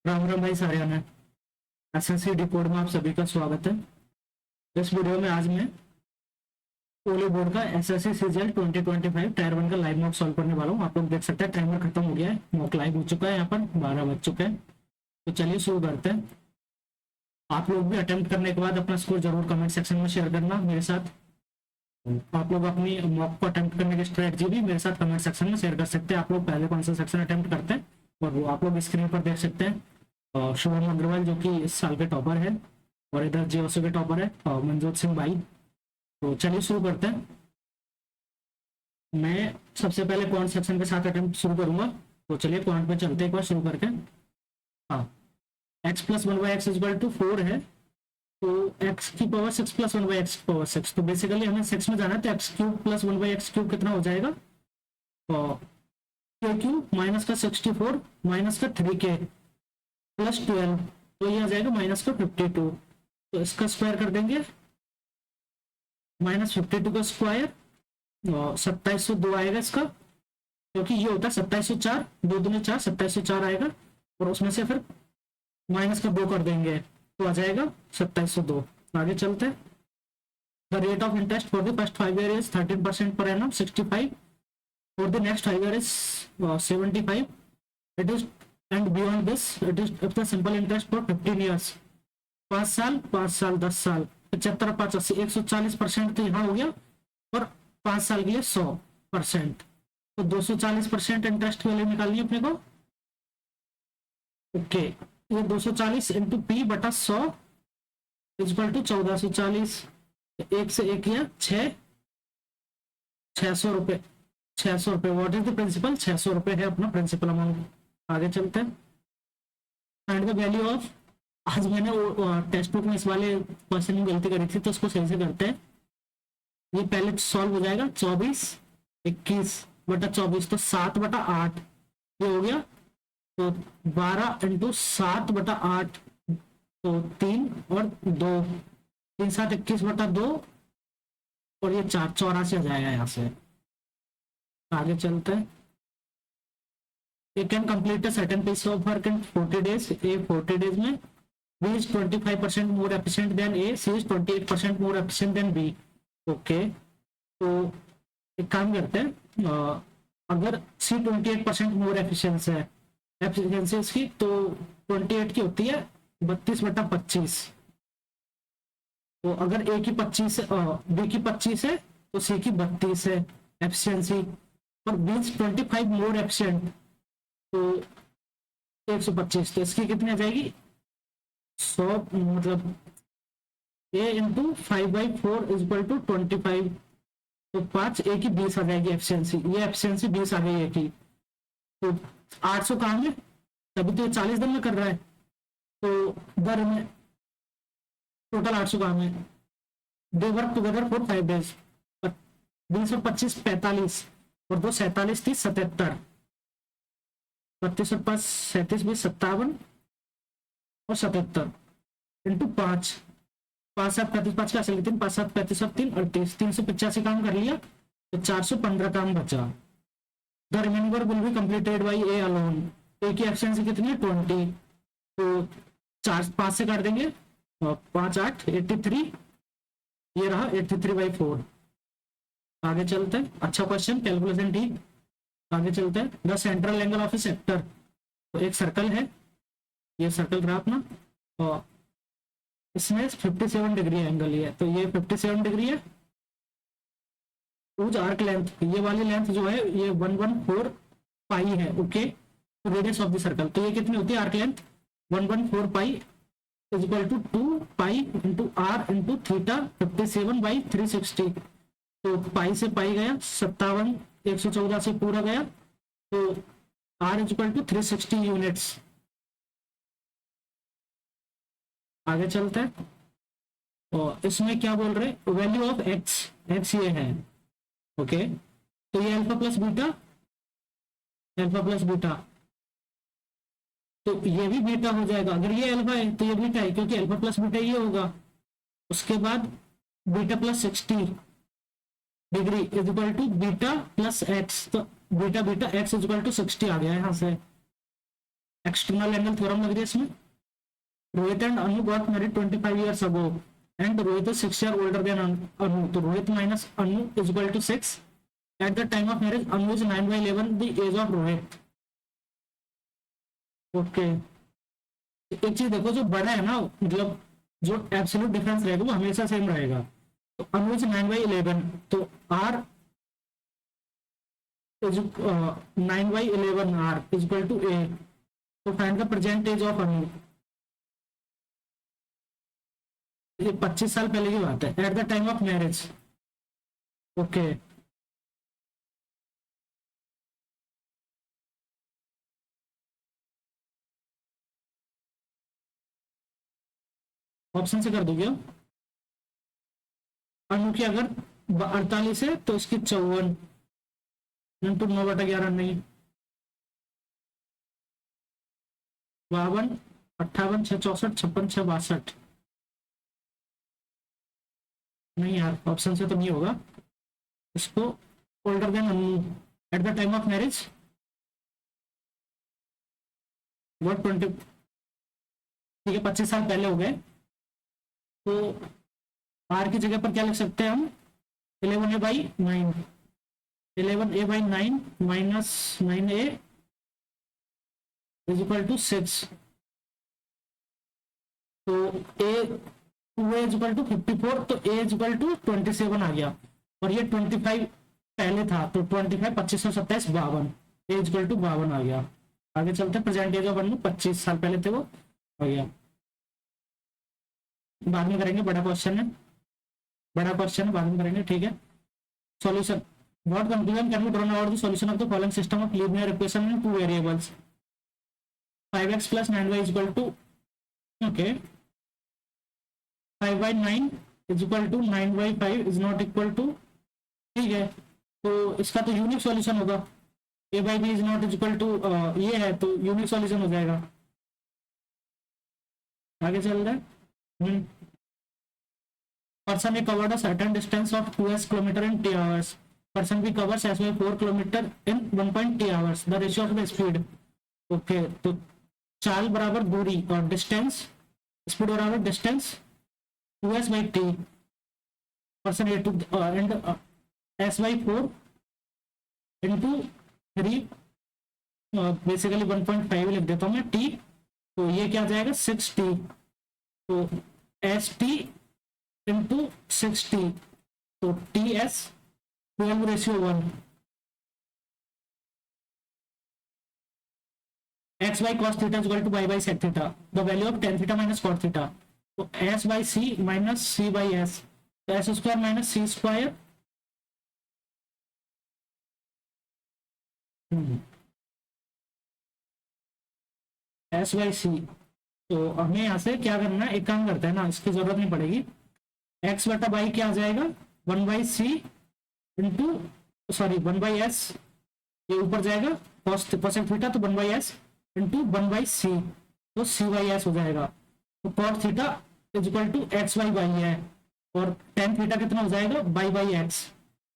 राम राम भाई सारे ने एसएससी डिकोड में आप सभी का स्वागत है। इस वीडियो में आज मैं ओली बोर्ड का एसएससी सीजीएल 2025 टायर 1 का लाइव मॉक सॉल्व करने वाला हूँ। आप लोग देख सकते हैं टाइमर खत्म हो गया है, मॉक लाइव हो चुका है, यहाँ पर 12 बज चुके हैं। तो चलिए शुरू करते हैं। आप लोग भी अटेम्प्ट करने के बाद अपना स्कोर जरूर कमेंट सेक्शन में शेयर करना मेरे साथ। आप लोग अपनी मॉक को अटेम्प्ट करने की स्ट्रेटजी भी मेरे साथ कमेंट सेक्शन में शेयर कर सकते हैं। आप लोग पहले कौन सा सेक्शन अटेम्प्ट करते हैं और वो आप लोग स्क्रीन पर देख सकते हैं। शुभम अग्रवाल जो कि इस साल के टॉपर है, और इधर जेओसी के टॉपर है मनजोत सिंह भाई। तो चलिए शुरू करते हैं। मैं सबसे पहले क्वांट सेक्शन के साथ अटेम्प्ट शुरू करूंगा। तो चलिए क्वांट पे चलते हैं एक बार शुरू करके। हाँ, x plus 1/x equal to 4 है, तो x की पावर 6 प्लस 1/x की पावर 6। तो बेसिकली हमें 6 में जाना है, तो x cube plus 1/x cube कितना हो जाएगा, k क्यूब माइनस का 64 माइनस का 3k प्लस 12, तो ये आ जाएगा माइनस का 52। तो इसका स्क्वायर कर देंगे, माइनस 52 का स्क्वायर 2702 आएगा इसका, क्योंकि ये होता है 2704, 2 दूनी 4, 2704 आएगा, और उसमें से फिर माइनस का 2 कर देंगे तो आ जाएगा 2702। आगे चलते हैं। The rate of interest for the first 5 year is 13% per annum, 65 for the next 5 year is 75। It is and beyond this it is the simple interest for 15 years, 5 साल 5 साल 10 साल 75 5 80 140% तो यहाँ हो गया, और 5 साल के लिए 100%, तो 240% इंटरेस्ट वैल्यू निकालनी है अपने को। ओके, ये 240 इंटू पी बटा 100 इक्वल टू 1440। एक से एक किया 600 रुपए, 600 रुपए। व्हाट इज द प्रिंसिपल, 600 रुपए है अपना प्रिंसिपल अमाउंट। आगे चलते हैं। फाइंड द वैल्यू ऑफ, आज मैंने टेक्स्ट बुक में इस वाले क्वेश्चन में गलती करी थी, तो उसको सही से करते हैं। ये पहले सॉल्व हो जाएगा, 24 21 बटा 24, तो 7 बटा 8 ये हो गया, तो 12 इंटू 7 बटा 8, तो 3 और 2, 3 7 21 बटा 2, और ये 4 84 आ जाएगा यहाँ से। आगे चलते हैं। You can complete a certain piece of work in 40 days. A 40 days में B is 25% more efficient than A, C is 28% more efficient than B. Okay, तो एक काम करते हैं, अगर C 28% more efficiency है, efficiency इसकी, तो 28 की होती है 32 बटा 25। तो अगर A की 25 है, B की 25 है, तो C की 32 है efficiency, और B is 25 more efficient, तो 125, तो इसकी कितनी आ जाएगी 100, मतलब a इंटू 5/4 इक्वल टू 25, तो 5 a की 20 आ जाएगी एफिशिएंसी। ये एफिशिएंसी 20 आ गई है की, तो 800 काम है, तभी तो 40 दिन में कर रहा है, तो दर में टोटल 800 काम है। They work together for 5 days, 20 और 25 45, और 2 47 30 77, 32 और 5 37 20 57 और 77 इंटू 5, 5 7 35 5 का असल 3, 5 7 35 और 3 38, 385 काम कर लिया, तो 415 काम बचा। The remaining work will be completed by A alone. A की एफिशिएंसी कितनी है 20, तो 4 5 से काट देंगे, 5 8 83, ये रहा 83/4। आगे चलते हैं। अच्छा क्वेश्चन, कैलकुलेशन ठीक। आगे चलते हैं। The central angle of A sector, तो एक सर्कल है, ये सर्कल रहा अपना, और इसमें 57 डिग्री एंगल है, तो ये 57 डिग्री है। उज आर्क लेंथ, ये वाली लेंथ जो है ये 114 पाई है। ओके, तो रेडियस ऑफ द सर्कल, तो ये कितनी होती है arc length 114 pi is equal to 2 pi into r into theta 57/360। तो पाई से पाई गया 57, 114 से पूरा गया, तो R इक्वल टू 360 यूनिट्स। आगे चलते हैं। और इसमें क्या बोल रहे हैं, वैल्यू ऑफ x ये है। ओके, तो ये अल्फा प्लस बीटा, तो ये भी बीटा हो जाएगा। अगर ये अल्फा है तो ये बीटा है, क्योंकि अल्फा प्लस बीटा ये होगा। उसके बाद beta plus 60 degree is equal to beta plus x, तो beta beta x is equal to 60 आ गया यहाँ से। एक्सटर्नल एंगल थ्योरम लग रही है इसमें। Rohit and Anu got married 25 years ago and Rohit is 6 years older than Anu. तो Rohit minus Anu is equal to 6। At the time of marriage Anu is 9/11 the age of Rohit. Okay, एक चीज देखो, जो बड़ा है ना, मतलब जो एब्सोल्यूट डिफरेंस रहेगा वो हमेशा सेम रहेगा। तो अनु इज 9/11, तो are is 9/11 R is equal to A. तो find the present age of Anu. ये 25 साल पहले की बात है, at the time of marriage. Okay, option से कर दोगे। अनु की अगर 48 है तो इसकी 54 इंटू 9/11 नहीं, 52, 58, 6, 64, 56, 6, 62। नहीं यार, ऑप्शन से तो नहीं होगा। इसको older than Anu eight the time of marriage what 20, ठीक है 25 साल पहले हो गए। तो आर की जगह पर क्या लिख सकते हैं हम, 11a/9, 11a/9 minus 9a is equal to 6। तो ए 2a इज इक्वल टू 54, तो a इज इक्वल टू 27 आ गया। और ये 25 पहले था, तो 25, 25 और 27, 52, a इज इक्वल टू 52 आ गया। आगे चलते, प्रेजेंट एज ऑफ अनु 25 साल पहले थे वो आ गया। बाद में करेंगे, बड़ा क्वेश्चन है, बड़ा क्वेश्चन बाद में करेंगे, ठीक है। Solution, what conclusion can be drawn out the solution of the following system of linear equation in 2 variables. 5x plus 9y is equal to, okay, 5/9 is equal to 9/5 is not equal to, ठीक है। तो इसका तो unique solution होगा, a/b is not equal to ये है, तो unique solution हो जाएगा। आगे चल रहा है। person A covered a certain distance of 2s kilometer in t hours. Person B covers as well 4 kilometer in 1.t hours. The ratio of the speed. Okay, तो चाल बराबर दूरी और डिस्टेंस, स्पीड बराबर distance 2s/t। Person A to end s/4 into 3, basically 1.5 लिख देता हूँ मैं t। तो ये क्या जाएगा 6t, तो st इंटू 6t, तो ts 12/1। x by cos theta is equal to y by sec theta. The value of tan theta minus cot theta. तो s by c minus c by s, तो s square minus c square, s by c। तो हमें यहाँ से क्या करना है, एक काम करते हैं ना, इसकी जरूरत नहीं पड़ेगी। x बटा बाई क्या आ जाएगा, 1/c इंटू, सॉरी 1/s, ये ऊपर जाएगा cos थीटा, तो 1/s इंटू 1/c, तो c/s हो जाएगा। तो cot theta is equal to x by by है, और tan थीटा कितना हो जाएगा, बाई/x,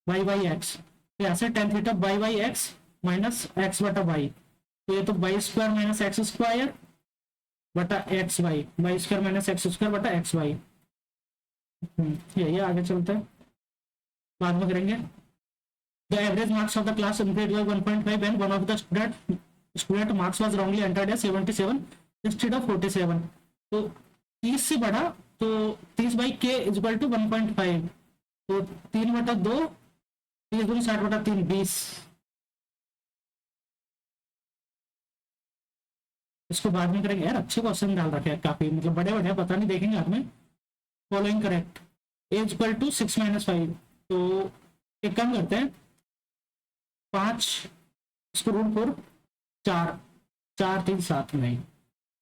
बाई/x। तो यहाँ से tan थीटा बाई/x माइनस x बटा बाई, तो ये तो y square minus x square बटा x y, y square minus x square बटा एक्स वाई। यही आगे चलते हैं, बाद में करेंगे। The average marks of the class increased by 1.5 and one of the student marks was wrongly entered as 77 instead of 47। तो 30 से बढ़ा, तो 30/k इज इक्वल टू 1.5, तो 3/2, 30 दूनी 60/3, 20। इसको बाद में करेंगे यार, अच्छे क्वेश्चन डाल रखे हैं काफी, मतलब बड़े बड़े, पता नहीं देखेंगे आप में। Following correct, a is equal to 6 - 5। तो एक काम करते हैं, 5 इसको रूट 4, 4 4 3 7 नहीं,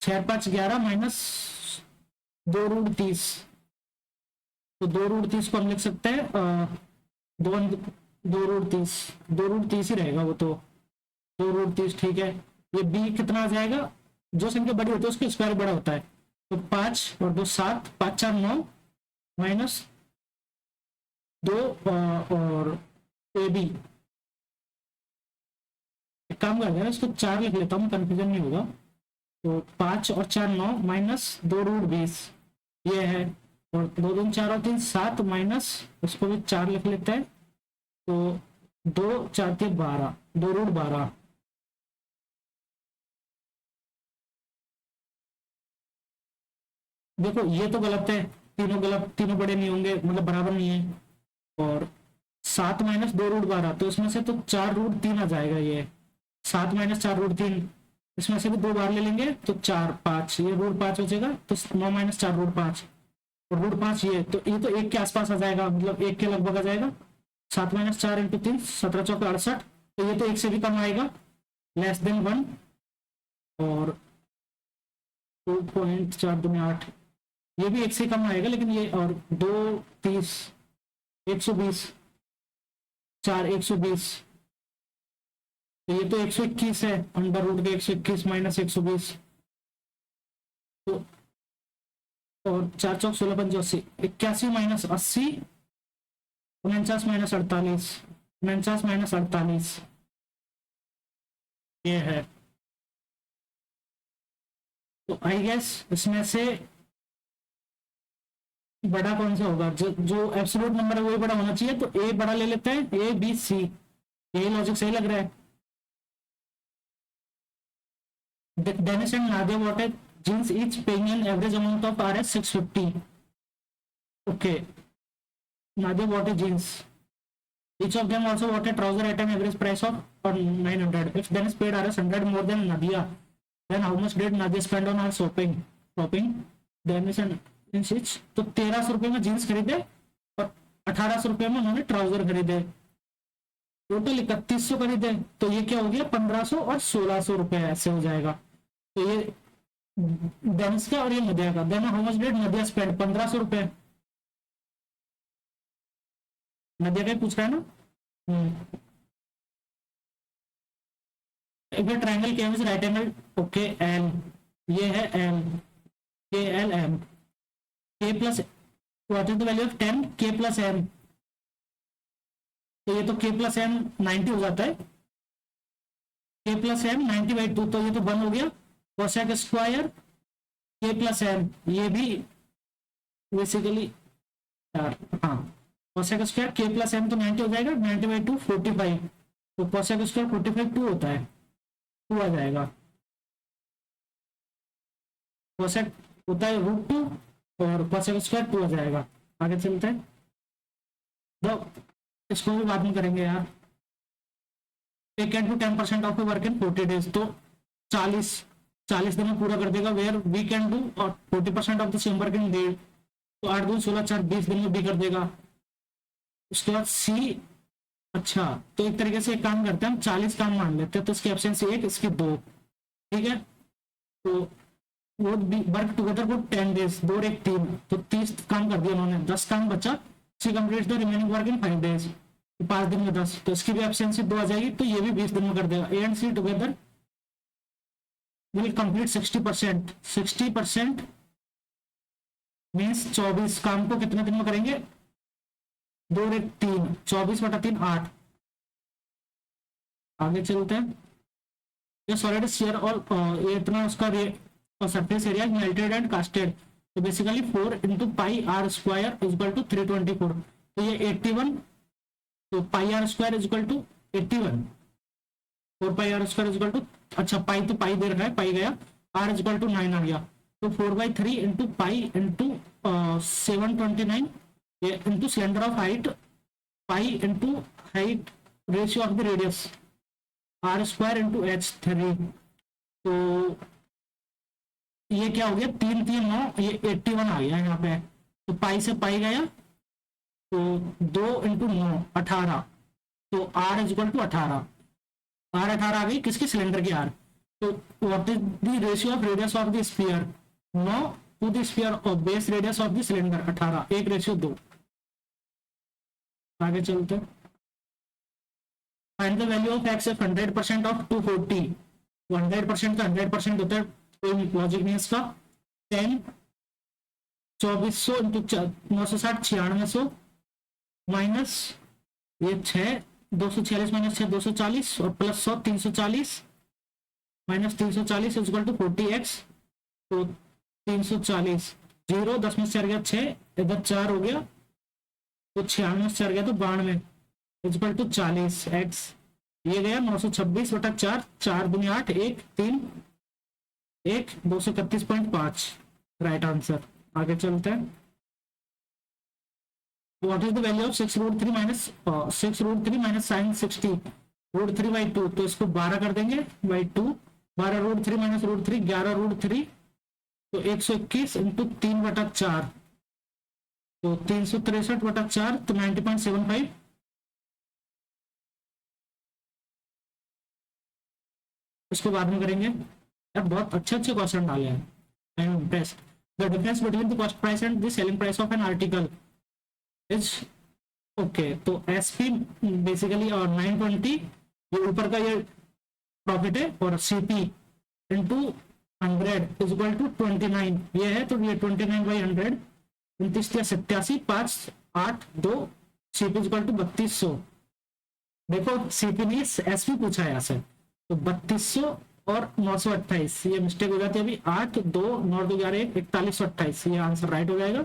6 5 11 माइनस 2 रूट 30। तो 2 रूट 30 को हम लिख सकते हैं 2 रूट 30, 2 रूट 30 ही रहेगा वो, तो 2 रूट 30, ठीक है। ये b कितना आ जाएगा, जो संख्या बड़ी होती है उसका स्क्वायर बड़ा होता है, तो 5 और 2 7, 5 4 9 माइनस 2 और ab। एक काम करते हैं, इसको 4 लिख लेता हूँ, कंफ्यूजन नहीं होगा। तो 5 और 4 9 माइनस 2√20 ये है, और 2 दूनी 4 और 3 7 माइनस उसको भी 4 लिख लेते हैं, तो 2 4 के 12 2√12। देखो ये तो गलत है, तीनों गलत, तीनों बड़े नहीं होंगे, मतलब बराबर नहीं है। और 7 माइनस 2√12, तो इसमें से तो 4√3 आ जाएगा ये, 7 माइनस 4√3, इसमें से भी 2 बार ले लेंगे तो 4 5, ये √5 बचेगा, तो 9 माइनस 4√5, और √5 ये तो 1 के आसपास आ जाएगा, मतलब 1 के लगभग आ जाएगा। 7 माइनस 4 इंटू 3 17 चौके 68, तो ये तो 1 से भी कम आएगा, लेस देन 1। और 2.4 दूनी 8, ये भी 1 से कम आएगा, लेकिन ये, और 2 30 120, 4 120, तो ये तो 121 है, अंडर रूट के 121 माइनस 120, तो और 4 चौक 16 85, 81 माइनस 80, 49 माइनस 48, 49 माइनस 48 ये है। तो आई गेस इसमें से बड़ा कौन सा होगा, जो एब्सोल्यूट नंबर है वही बड़ा होना चाहिए, तो ए बड़ा ले लेते हैं, ए बी सी, यही लॉजिक सही लग रहा है। Dennis and Nadia wanted jeans each paying an average amount of Rs 650. Okay, Nadia wanted jeans. Each of them also wanted trouser at an average price of 900. If Dennis paid Rs 100 more than Nadia, then how much did Nadia spend on her shopping? Dennis and each, तो 1300 रुपए में jeans खरीदे और 1800 रुपए में उन्होंने trouser खरीदे, total 3100 खरीदे, तो ये क्या हो गया 1500 और 1600 रुपए ऐसे हो जाएगा। तो ये डेनिस का और ये नदिया का। Then how much did Nadia spend, 1500 रुपए। नदिया का पूछ रहा है ना। एक ट्रायंगल के is right angle, okay L, ये है एल, के एल एम, के plus what is the value of 10 के प्लस एम, तो ये तो के प्लस एम 90 हो जाता है, के प्लस एम 90/2, तो ये तो 1 हो गया। कोसेक स्क्वायर के प्लस एम, ये भी बेसिकली हाँ, कोसेक स्क्वायर के प्लस एम तो 90 हो जाएगा, 90/2 45, तो कोसेक स्क्वायर 45 2 होता है, 2 आ जाएगा। कोसेक होता है √2 और कोसेक स्क्वायर 2 आ जाएगा। आगे चलते हैं, तो इसको भी बाद में करेंगे यार। They can do 10% of work in 40 days, तो 40 दिन में पूरा कर देगा। वेयर वी कैन डू और 40% of the same work in day, तो 8 दूनी 16 4 20 दिन में भी कर देगा। उसके बाद सी, अच्छा तो एक तरीके से एक काम करते हैं हम, 40 काम मान लेते हैं, तो इसकी एब्सेंसी 1 इसकी 2, ठीक है। तो वो वर्क टुगेदर फॉर 10 days, 2 और 1 3, तो 30 काम कर दिया उन्होंने, 10 काम बचा। C complete the remaining work in 5 days, 5 दिन में 10, तो इसकी भी एब्सेंसी 2 आ जाएगी, तो ये भी 20 दिन में कर देगा। A and C together will complete 60%, 60% means 24 काम को कितने दिन में करेंगे, 2 और 1 3, 24/3 8। आगे चलते हैं, ये सॉलिड शेयर और ये इतना उसका surface area melted and casted, तो basically 4 into pi r square equal to 324, तो ये 81, तो pi r square equal to 81, 4 pi r square equal to, अच्छा पाई तो पाई दे रखा है, पाई गया, आर इक्वल टू 9 आ गया, तो 4/3 इंटू पाई इंटू 729, ये into cylinder of height, pi into height ratio of the radius, r square into h3, तो ये क्या हो गया 3 3 9, ये 81 आ गया यहाँ पे, तो पाई से पाई गया, तो 2 इंटू 9 18, तो are is equal to 18, r 18 आ गई किसकी, सिलेंडर की आर। तो what is the ratio of radius of the sphere, 9 to the sphere of base radius of the cylinder 18, 1:2। आगे चलते हैं, find the value of x if 100% of 240, 100% का 100% होता है, कोई लॉजिक नहीं इसका। 10 2400 इंटू 960 9600 माइनस ये 6 246 माइनस 6 240 और plus 100 340, minus 340 equal to 40x। तो 340 जीरो 10 में से 4 गया 6, इधर 4 हो गया तो 96 में से 4 गया तो 92 इक्वल टू 40x। ये गया 926 बटा 4, 4 दूनी 8, 1 3 1 231.5 राइट आंसर। आगे चलते हैं। What is the value of 6 root 3 minus 6 root 3 minus sine 60 root 3 by 2। तो इसको 12 कर देंगे by 2, 12 root 3 minus root 3 11 root 3, तो 121 इंटू 3 बटा 4, तो 363 बटा 4, तो 90.75। इसको बाद में करेंगे यार, बहुत अच्छे अच्छे क्वेश्चन डाले हैं, I am impressed. The difference between the cost price and the selling price of an article is okay. तो एसपी बेसिकली और 920 ये ऊपर का ये प्रॉफिट है, और CP into 100 is equal to 29 ये है, तो ये 29 बाई 100 29 या 87 5 8 2 सीपी इज इक्वल टू 3200। देखो सीपी नहीं एसपी पूछा है यहाँ से, तो 3200 और 928 ये मिस्टेक हो जाती है अभी। 8 2 9 2 11 1 4128 ये आंसर राइट हो जाएगा।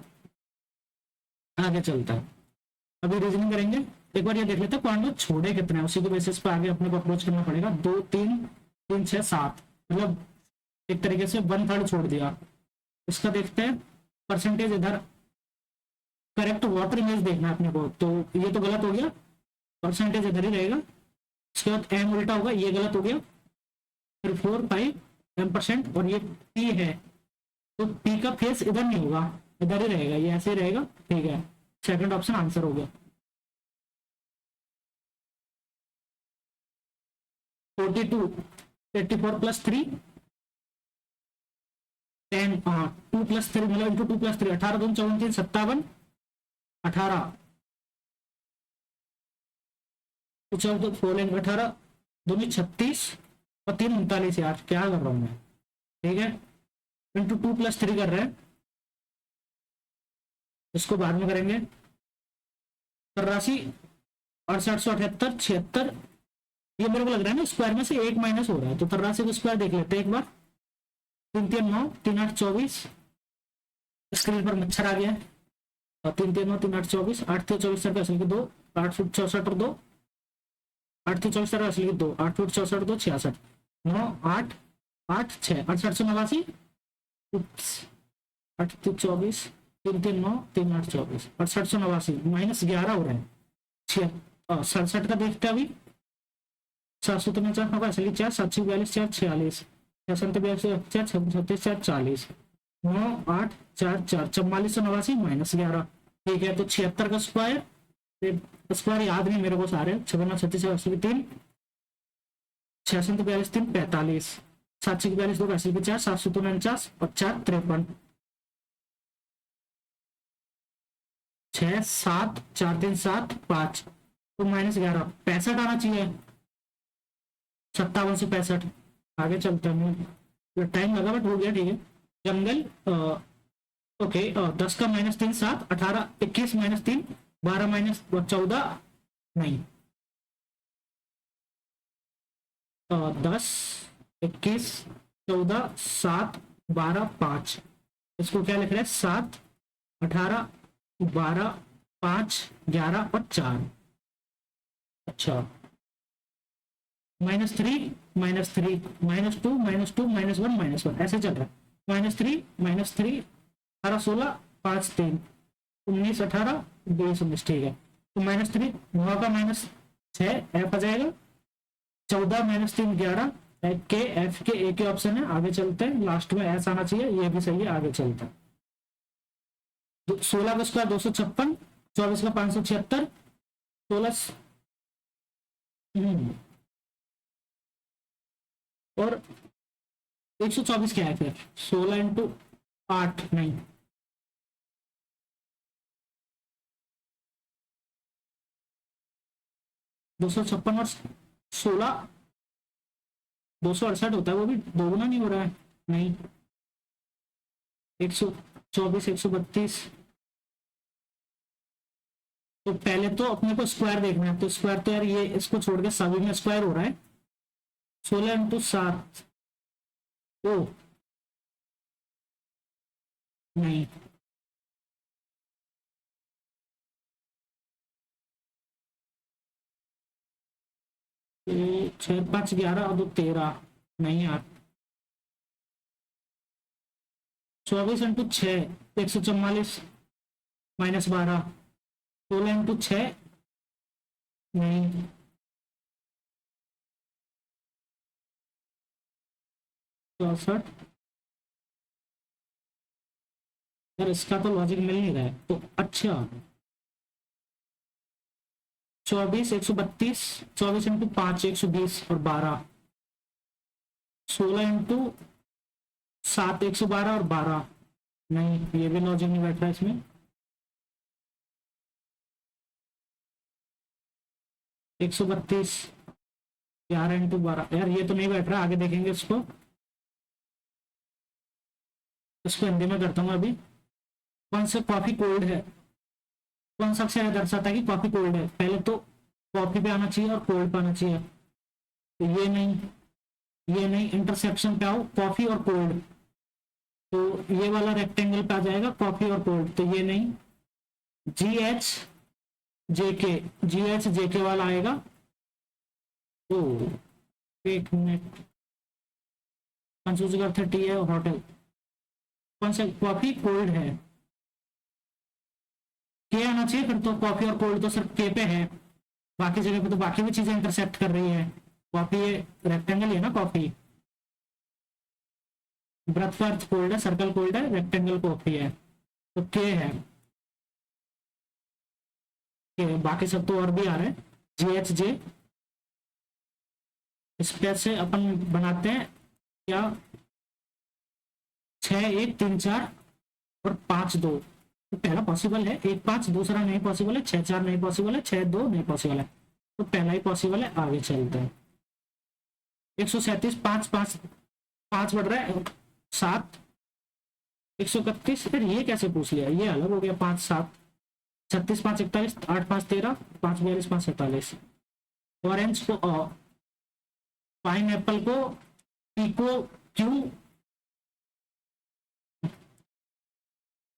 आगे चलता है, अभी रीजनिंग करेंगे। एक बार ये देख लेते हैं पॉइंट छोड़े कितने हैं, उसी के बेसिस पे आगे अपने को अप्रोच करना पड़ेगा। 2 3 3 6 7, मतलब एक तरीके से 1/3 छोड़ दिया। इसका देखते हैं परसेंटेज। इधर करेक्ट वाटर इमेज देखना है अपने को, तो ये तो गलत हो गया, परसेंटेज इधर ही रहेगा। उसके बाद एम उल्टा होगा, ये गलत हो गया। फिर 4 5 10%, और ये पी है तो पी का फेस इधर नहीं होगा, इधर ही रहेगा, ये ऐसे ही रहेगा। ठीक है, सेकंड ऑप्शन आंसर हो गया। 42 84 प्लस 3 10 2 प्लस 3 मतलब इंटू 2 प्लस 3 18 2 54 57 18 18 2 36 और 3 39। यार क्या कर रहा हूं मैं। ठीक है, इंटू 2 प्लस 3 कर रहे हैं, इसको बाद में करेंगे। 83 6878 76, ये मेरे को लग रहा है ना स्क्वायर में से एक माइनस हो रहा है, तो 83 को स्क्वायर देख लेते हैं एक बार। 3 3 9 3 8 24, स्क्रीन पर मच्छर आ गया है। और 3 3 9 3 8 24 8 3 24 सर असल के 2 8 फुट 64 और 2 8 3 24 सर असल के 2 8 फुट 64 2 66 9 8 8 6 889 8 3 24 3 3 9 3 8 24 889 माइनस 11 हो रहा है। 67 का देखते हैं अभी। 749 होगा असली 4 742 4 46 642 4 36 4 40 9 8 4 4 4489 माइनस 11। ठीक है, तो 76 का स्क्वायर, स्क्वायर याद नहीं मेरे को सारे। 56 36 80 3 642 3 45 742 2 80 4 749 और 4 53 6 7 4 3 7 5, तो माइनस 11 65 आना चाहिए। 57 से 65। आगे चलते हैं, टाइम लगा बट हो गया। ठीक है, जंगल ओके 10 का माइनस 3 7 18 21 माइनस 3 12 माइनस 14 नहीं 10 21 14 7 12 5, इसको क्या लिख रहे हैं 7 18 12 5 11 और 4। अच्छा -3 -3 -2 -2 -1 ऐसे चल रहा है। -3 -3 18 16 5 3 19 18 20 19। ठीक है, तो -3 9 का -6 एफ आ जाएगा। 14 -3 11 के एफ के ए के ऑप्शन है। आगे चलते हैं, लास्ट में एस आना चाहिए, ये भी सही है। आगे चलते हैं, 16 का स्क्वायर 256 24 का 576 16 और 124 क्या है फिर 16 इंटू 8 नहीं 256 और 16 268 होता है, वो भी दोगुना नहीं हो रहा है। नहीं 124 132। तो पहले तो अपने को स्क्वायर देखना है, तो स्क्वायर तो यार ये इसको छोड़ के सभी में स्क्वायर हो रहा है। 16 इंटू 7 ओ नहीं, ये 6 5 11 और 2 13, नहीं यार। 24 × 6 144 -12, 16 × 6 नहीं, 64। यार इसका तो लॉजिक मिल नहीं रहा है, तो अच्छा 24 132, 24 × 5 120 और 12, 16 × 7 112 और 12, नहीं ये भी लॉजिक नहीं बैठ रहा इसमें। 132 11 × 12, यार ये तो नहीं बैठ रहा, आगे देखेंगे इसको। इसको हिंदी में करता हूँ अभी। कौन सा कॉफी कोल्ड है, कौन सा अक्षर दर्शाता है कि कॉफी कोल्ड है? पहले तो कॉफी पे आना चाहिए और कोल्ड पे आना चाहिए, तो ये नहीं, ये नहीं, इंटरसेक्शन पे आओ कॉफी और कोल्ड, तो ये वाला रेक्टेंगल पे आ जाएगा कॉफी और कोल्ड, तो ये नहीं। GH JK, GH JK वाला आएगा। ओ एक मिनट, कंफ्यूज करते टी है होटल, कौन सा कॉफी कोल्ड है, के आना चाहिए फिर तो, कॉफी और कोल्ड तो सिर्फ के पे है, बाकी जगह पे तो बाकी भी चीजें इंटरसेक्ट कर रही है। कॉफी ये रेक्टेंगल ही है ना कॉफी, वृत्त का अर्थ कोल्ड है, सर्कल कोल्ड है, रेक्टेंगल कॉफी है, तो के है। के बाकी सब तो और भी आ रहे हैं। GH J, इस पे से अपन बनाते हैं क्या, 6 1 3 4 और 5 2, तो पहला पॉसिबल है 1 5, दूसरा नहीं पॉसिबल है, 6 4 नहीं पॉसिबल है, 6 2 नहीं पॉसिबल है, तो पहला ही पॉसिबल है। आगे चलते हैं। 137 5 5 5 बढ़ रहा है 7, 131, फिर ये कैसे पूछ लिया, ये अलग हो गया 5 7, 36 5 41, 8 5 13, 5 42 5 47। ऑरेंज को पाइन एप्पल को पीको क्यू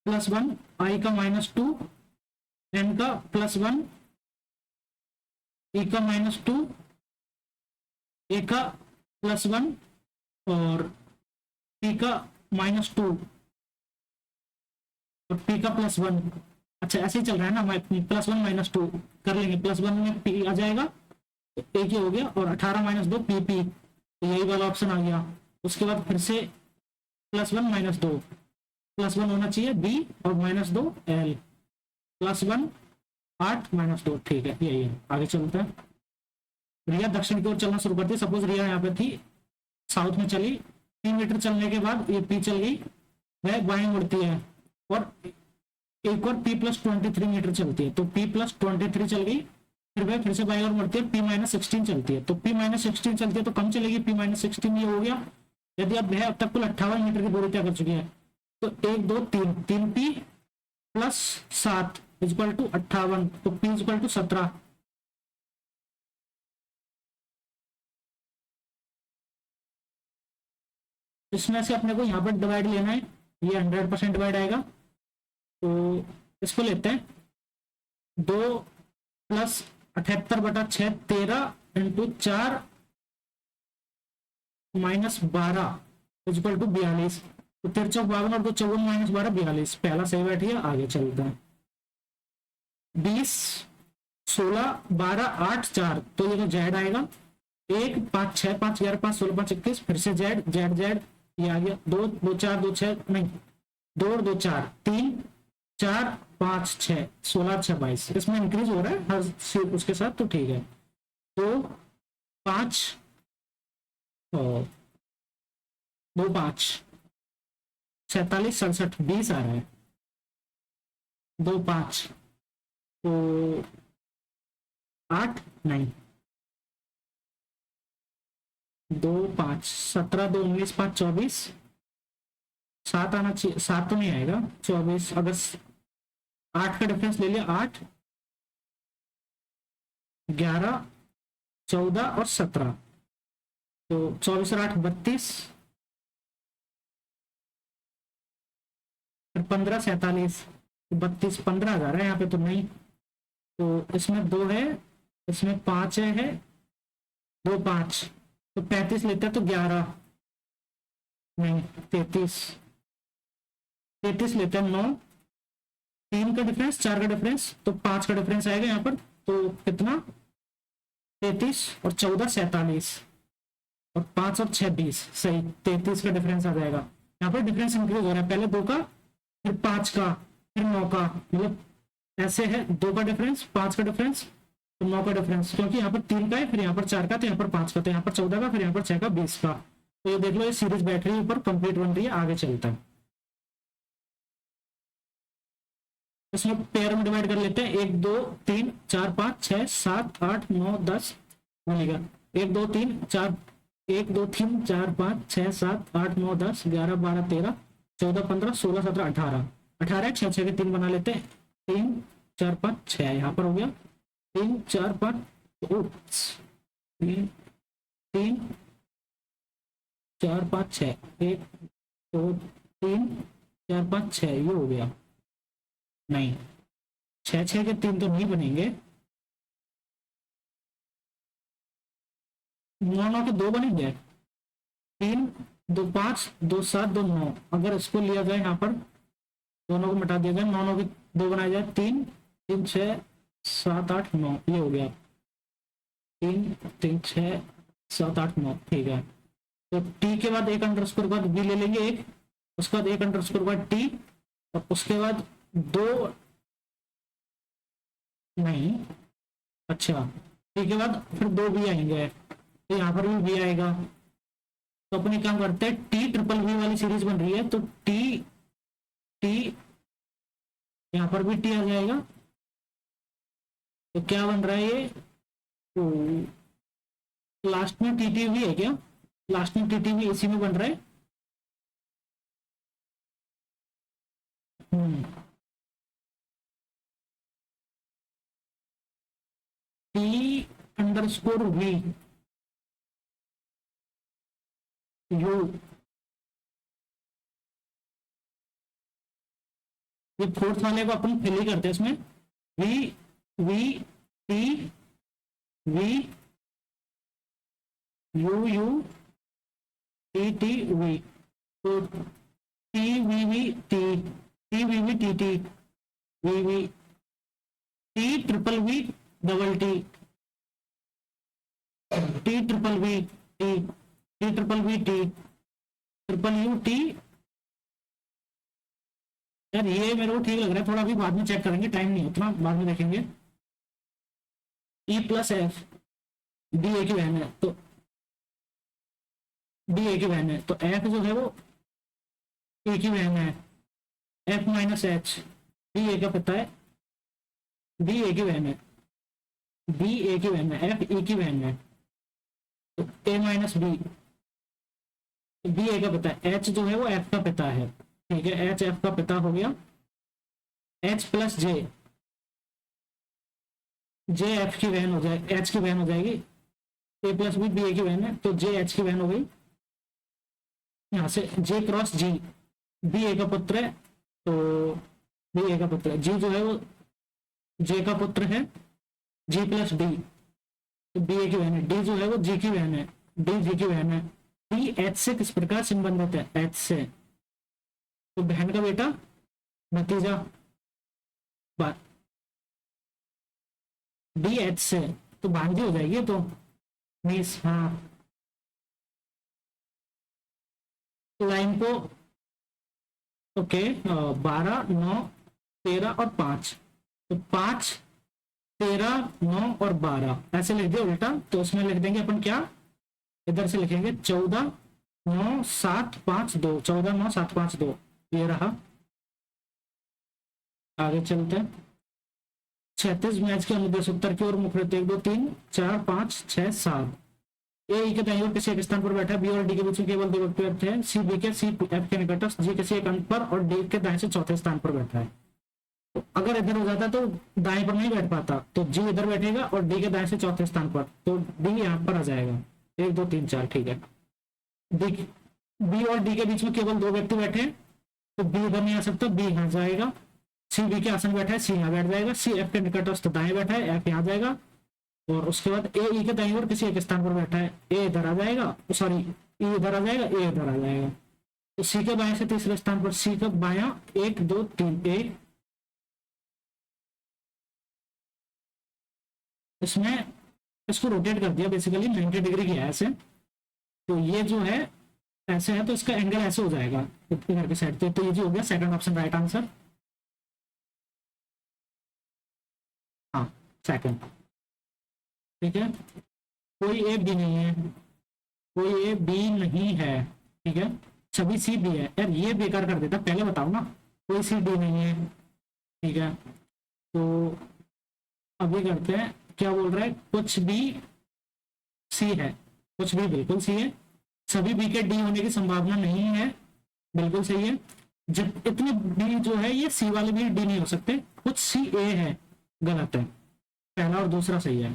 +1, आई का -2, एन का +1, ई का -2, ए का +1 और पी का -2 और पी का +1। अच्छा ऐसे ही चल रहा है ना, +1 -2 कर लेंगे, +1 में पी आ जाएगा, तो एक ही हो गया, और 18 - 2 पी पी, तो यही वाला ऑप्शन आ गया। उसके बाद फिर से +1 - 2, +1 होना चाहिए बी और -2 एल, +1 8 -2, ठीक है यही है। आगे चलते हैं। रिया दक्षिण की ओर चलना शुरू करती है, सपोज रिया यहाँ पे थी, साउथ में चली, 3 मीटर चलने के बाद ये पी चल गई, वह बाएं मुड़ती है, और एक और P +23 मीटर चलती है, तो P +23 चल गई, फिर वह फिर से बाई और मुड़ती है, P -16 चलती है, तो P -16 चलती है तो कम चलेगी, P -16 ये हो गया। यदि अब वह अब तक कुल 58 मीटर की दूरी तय कर चुकी है, तो 1 2 3 3 P + 7 = 58, तो P = 17। इसमें से अपने को यहाँ पर डिवाइड लेना है, ये 100% डिवाइड आएगा, तो इसको लेते हैं 2 + 78/6 13 × 4 - 12 = 42, तो 13 52 और 2 54 - 12 42, पहला सही बैठ गया। आगे चलते हैं। 20 16 12 8 4, तो ये तो जेड आएगा, 1 5 6 5 11 5 16 5 21, फिर से जेड जेड जेड, ये आ गया, 2 2 4 2 6 नहीं, 2 और 2 4 3 4 5 6 16 6 22, इसमें इंक्रीज हो रहा है हर सीट उसके साथ, तो ठीक है। तो 5 और 2 5 47 67 20 आ रहा है, 2 5 तो 8 नहीं, 2 5 17 2 19 5 24, 7 आना चाहिए, 7 तो नहीं आएगा, 24 अगर 8 का डिफरेंस ले लिया, 8 11 14 और 17, तो 24 और 8 32, फिर 15 47 32 15,000 है यहाँ पे तो नहीं, तो इसमें 2 है, इसमें 5 है 2 5, तो 35 लेते हैं तो 11 नहीं 33, 33 लेते हैं 9, 3 का डिफरेंस 4 का डिफरेंस तो 5 का डिफरेंस आएगा यहाँ पर, तो कितना 33 और 14 47 और 5 और 6 20, सही 33 का डिफरेंस आ जाएगा। यहाँ पर डिफरेंस इंक्रीज हो रहा है, पहले 2 का फिर 5 का फिर 9 का, मतलब ऐसे है 2 का डिफरेंस 5 का डिफरेंस तो 9 का डिफरेंस, क्योंकि यहाँ पर 3 का है फिर यहाँ पर 4 का तो यहाँ पर 5 का तो यहाँ पर 14 का फिर यहाँ पर 6 का 20 का। तो ये देख लो ये सीरीज बैटरी ऊपर कंप्लीट बन रही है, आगे चलता है। इसमें पेयर में डिवाइड कर लेते हैं 1 2 3 4 5 6 7 8 9 10 मिलेगा 1 2 3 4 1 2 3 4 5 6 7 8 9 10 11 12 13 14 15 16 17 18 18 6 6 के 3 बना लेते हैं 3 4 5 6 यहाँ पर हो गया 3 4 5 3 3 4 5 6 1 2 3 4 5 6 ये हो गया, नहीं 6 6 के 3 तो नहीं बनेंगे, 9 9 के 2 बनेंगे 3 2 5 2 7 2 9, अगर इसको लिया जाए यहाँ पर दोनों को मिटा दिया जाए 9 9 के 2 बनाया जाए 3 3 6 7 8 9 ये हो गया 3 3 6 7 8 9 ठीक है। तो टी के बाद एक अंडरस्कोर के बाद बी ले लेंगे एक, उसके बाद एक अंडरस्कोर के बाद टी और उसके बाद 2 नहीं अच्छा टी के बाद फिर 2 बी आएंगे तो यहाँ पर भी बी आएगा, तो अपने काम करते हैं टी ट्रिपल वी वाली सीरीज बन रही है तो टी टी यहाँ पर भी टी आ जाएगा, तो क्या बन रहा है ये, तो लास्ट में टी टी भी है क्या, लास्ट में टी टी भी इसी में बन रहा है। टी अंडरस्कोर वी यू, ये फोर्थ वाले को अपन फिल ही करते हैं इसमें V V T V U U T T V, तो T V V T V V T V V T triple V double T triple V T triple V T triple U T, यार ये मेरे को ठीक लग रहा है थोड़ा, अभी बाद में चेक करेंगे टाइम नहीं उतना, बाद में देखेंगे। E plus F D A की वैन है तो डी ए की वैन है तो एफ जो है वो ए की वैन है, F minus H D A का पता है, डी ए की वैन है डी ए की वैन है, एफ ए की वैन है तो ए माइनस बी, बी ए का पता है, एच जो है वो एफ का पता है, ठीक है एच एफ का पिता हो गया, एच प्लस जे जे एफ की वैन हो जाए एच की वैन हो जाएगी, ए प्लस बी बी ए की वैन है तो जे एच की वैन हो गई, यहाँ से जे क्रॉस जी बी ए का पुत्र है तो बी ए का पुत्र है, जी जो है वो जे का पुत्र है जी प्लस डी तो बी ए की वैन है, डी जो है वो जी की वैन है डी जी की वैन है, डी एच से किस प्रकार संबंधित है एच से, तो बहन का बेटा भतीजा बात डी एच से तो भांजी हो जाएगी तो मीस, हाँ लाइन को ओके 12 9 13 और 5 तो 5 13 9 और 12 ऐसे लिख दिया उल्टा, तो उसमें लिख देंगे अपन क्या, इधर से लिखेंगे 14 9 7 5 2 14 9 7 5 2 ये रहा। आगे चलते हैं 36 मैच के अनुदेश उत्तर की ओर मुख रहते 1 2 3 4 5 6 7, ए के दाईं ओर किसी एक स्थान पर बैठा है, बी और डी के बीच में केवल 2 व्यक्ति बैठे हैं, सी बी के सी एफ के निकटस्थ, जी किसी एक अंक पर और डी के दाएं से चौथे स्थान पर बैठा है, तो अगर इधर हो जाता तो दाएं पर नहीं बैठ पाता तो जी इधर बैठेगा और डी के दाएं से चौथे स्थान पर, तो डी यहाँ पर आ जाएगा 1 2 3 4 ठीक है। बी और डी के बीच में केवल 2 व्यक्ति बैठे हैं तो बी इधर नहीं आ सकता, बी यहाँ जाएगा, सी बी के आसन बैठा है, सी यहाँ बैठ जाएगा, सी एफ के निकटस्थ दाएं बैठा है, एफ यहाँ जाएगा, और उसके बाद ए ई के दाईं ओर किसी एक स्थान पर बैठा है, ए इधर आ जाएगा, सॉरी ई इधर आ जाएगा, ए इधर आ जाएगा। तो सी के बाएं से तीसरे स्थान पर, सी का बायां 1 2 3 1, इसमें इसको रोटेट कर दिया, बेसिकली 90 डिग्री किया है ऐसे। तो ये जो है ऐसे है, तो इसका एंगल ऐसे हो जाएगा इधर के साइड पे। तो ये जो हो गया सेकंड ऑप्शन राइट आंसर। हाँ सेकंड, ठीक है। कोई ए बी नहीं है, कोई ए बी नहीं है, ठीक है, सभी सी बी है। यार ये बेकार कर देता, पहले बताओ ना, कोई सी डी नहीं है, ठीक है। तो अभी करते हैं, क्या बोल रहा है, कुछ भी सी है, कुछ भी बिल्कुल सी है, सभी बी के डी होने की संभावना नहीं है, बिल्कुल सही है। जब इतने बी जो है ये सी वाले भी डी नहीं हो सकते, कुछ सी ए है, गलत है, पहला और दूसरा सही है।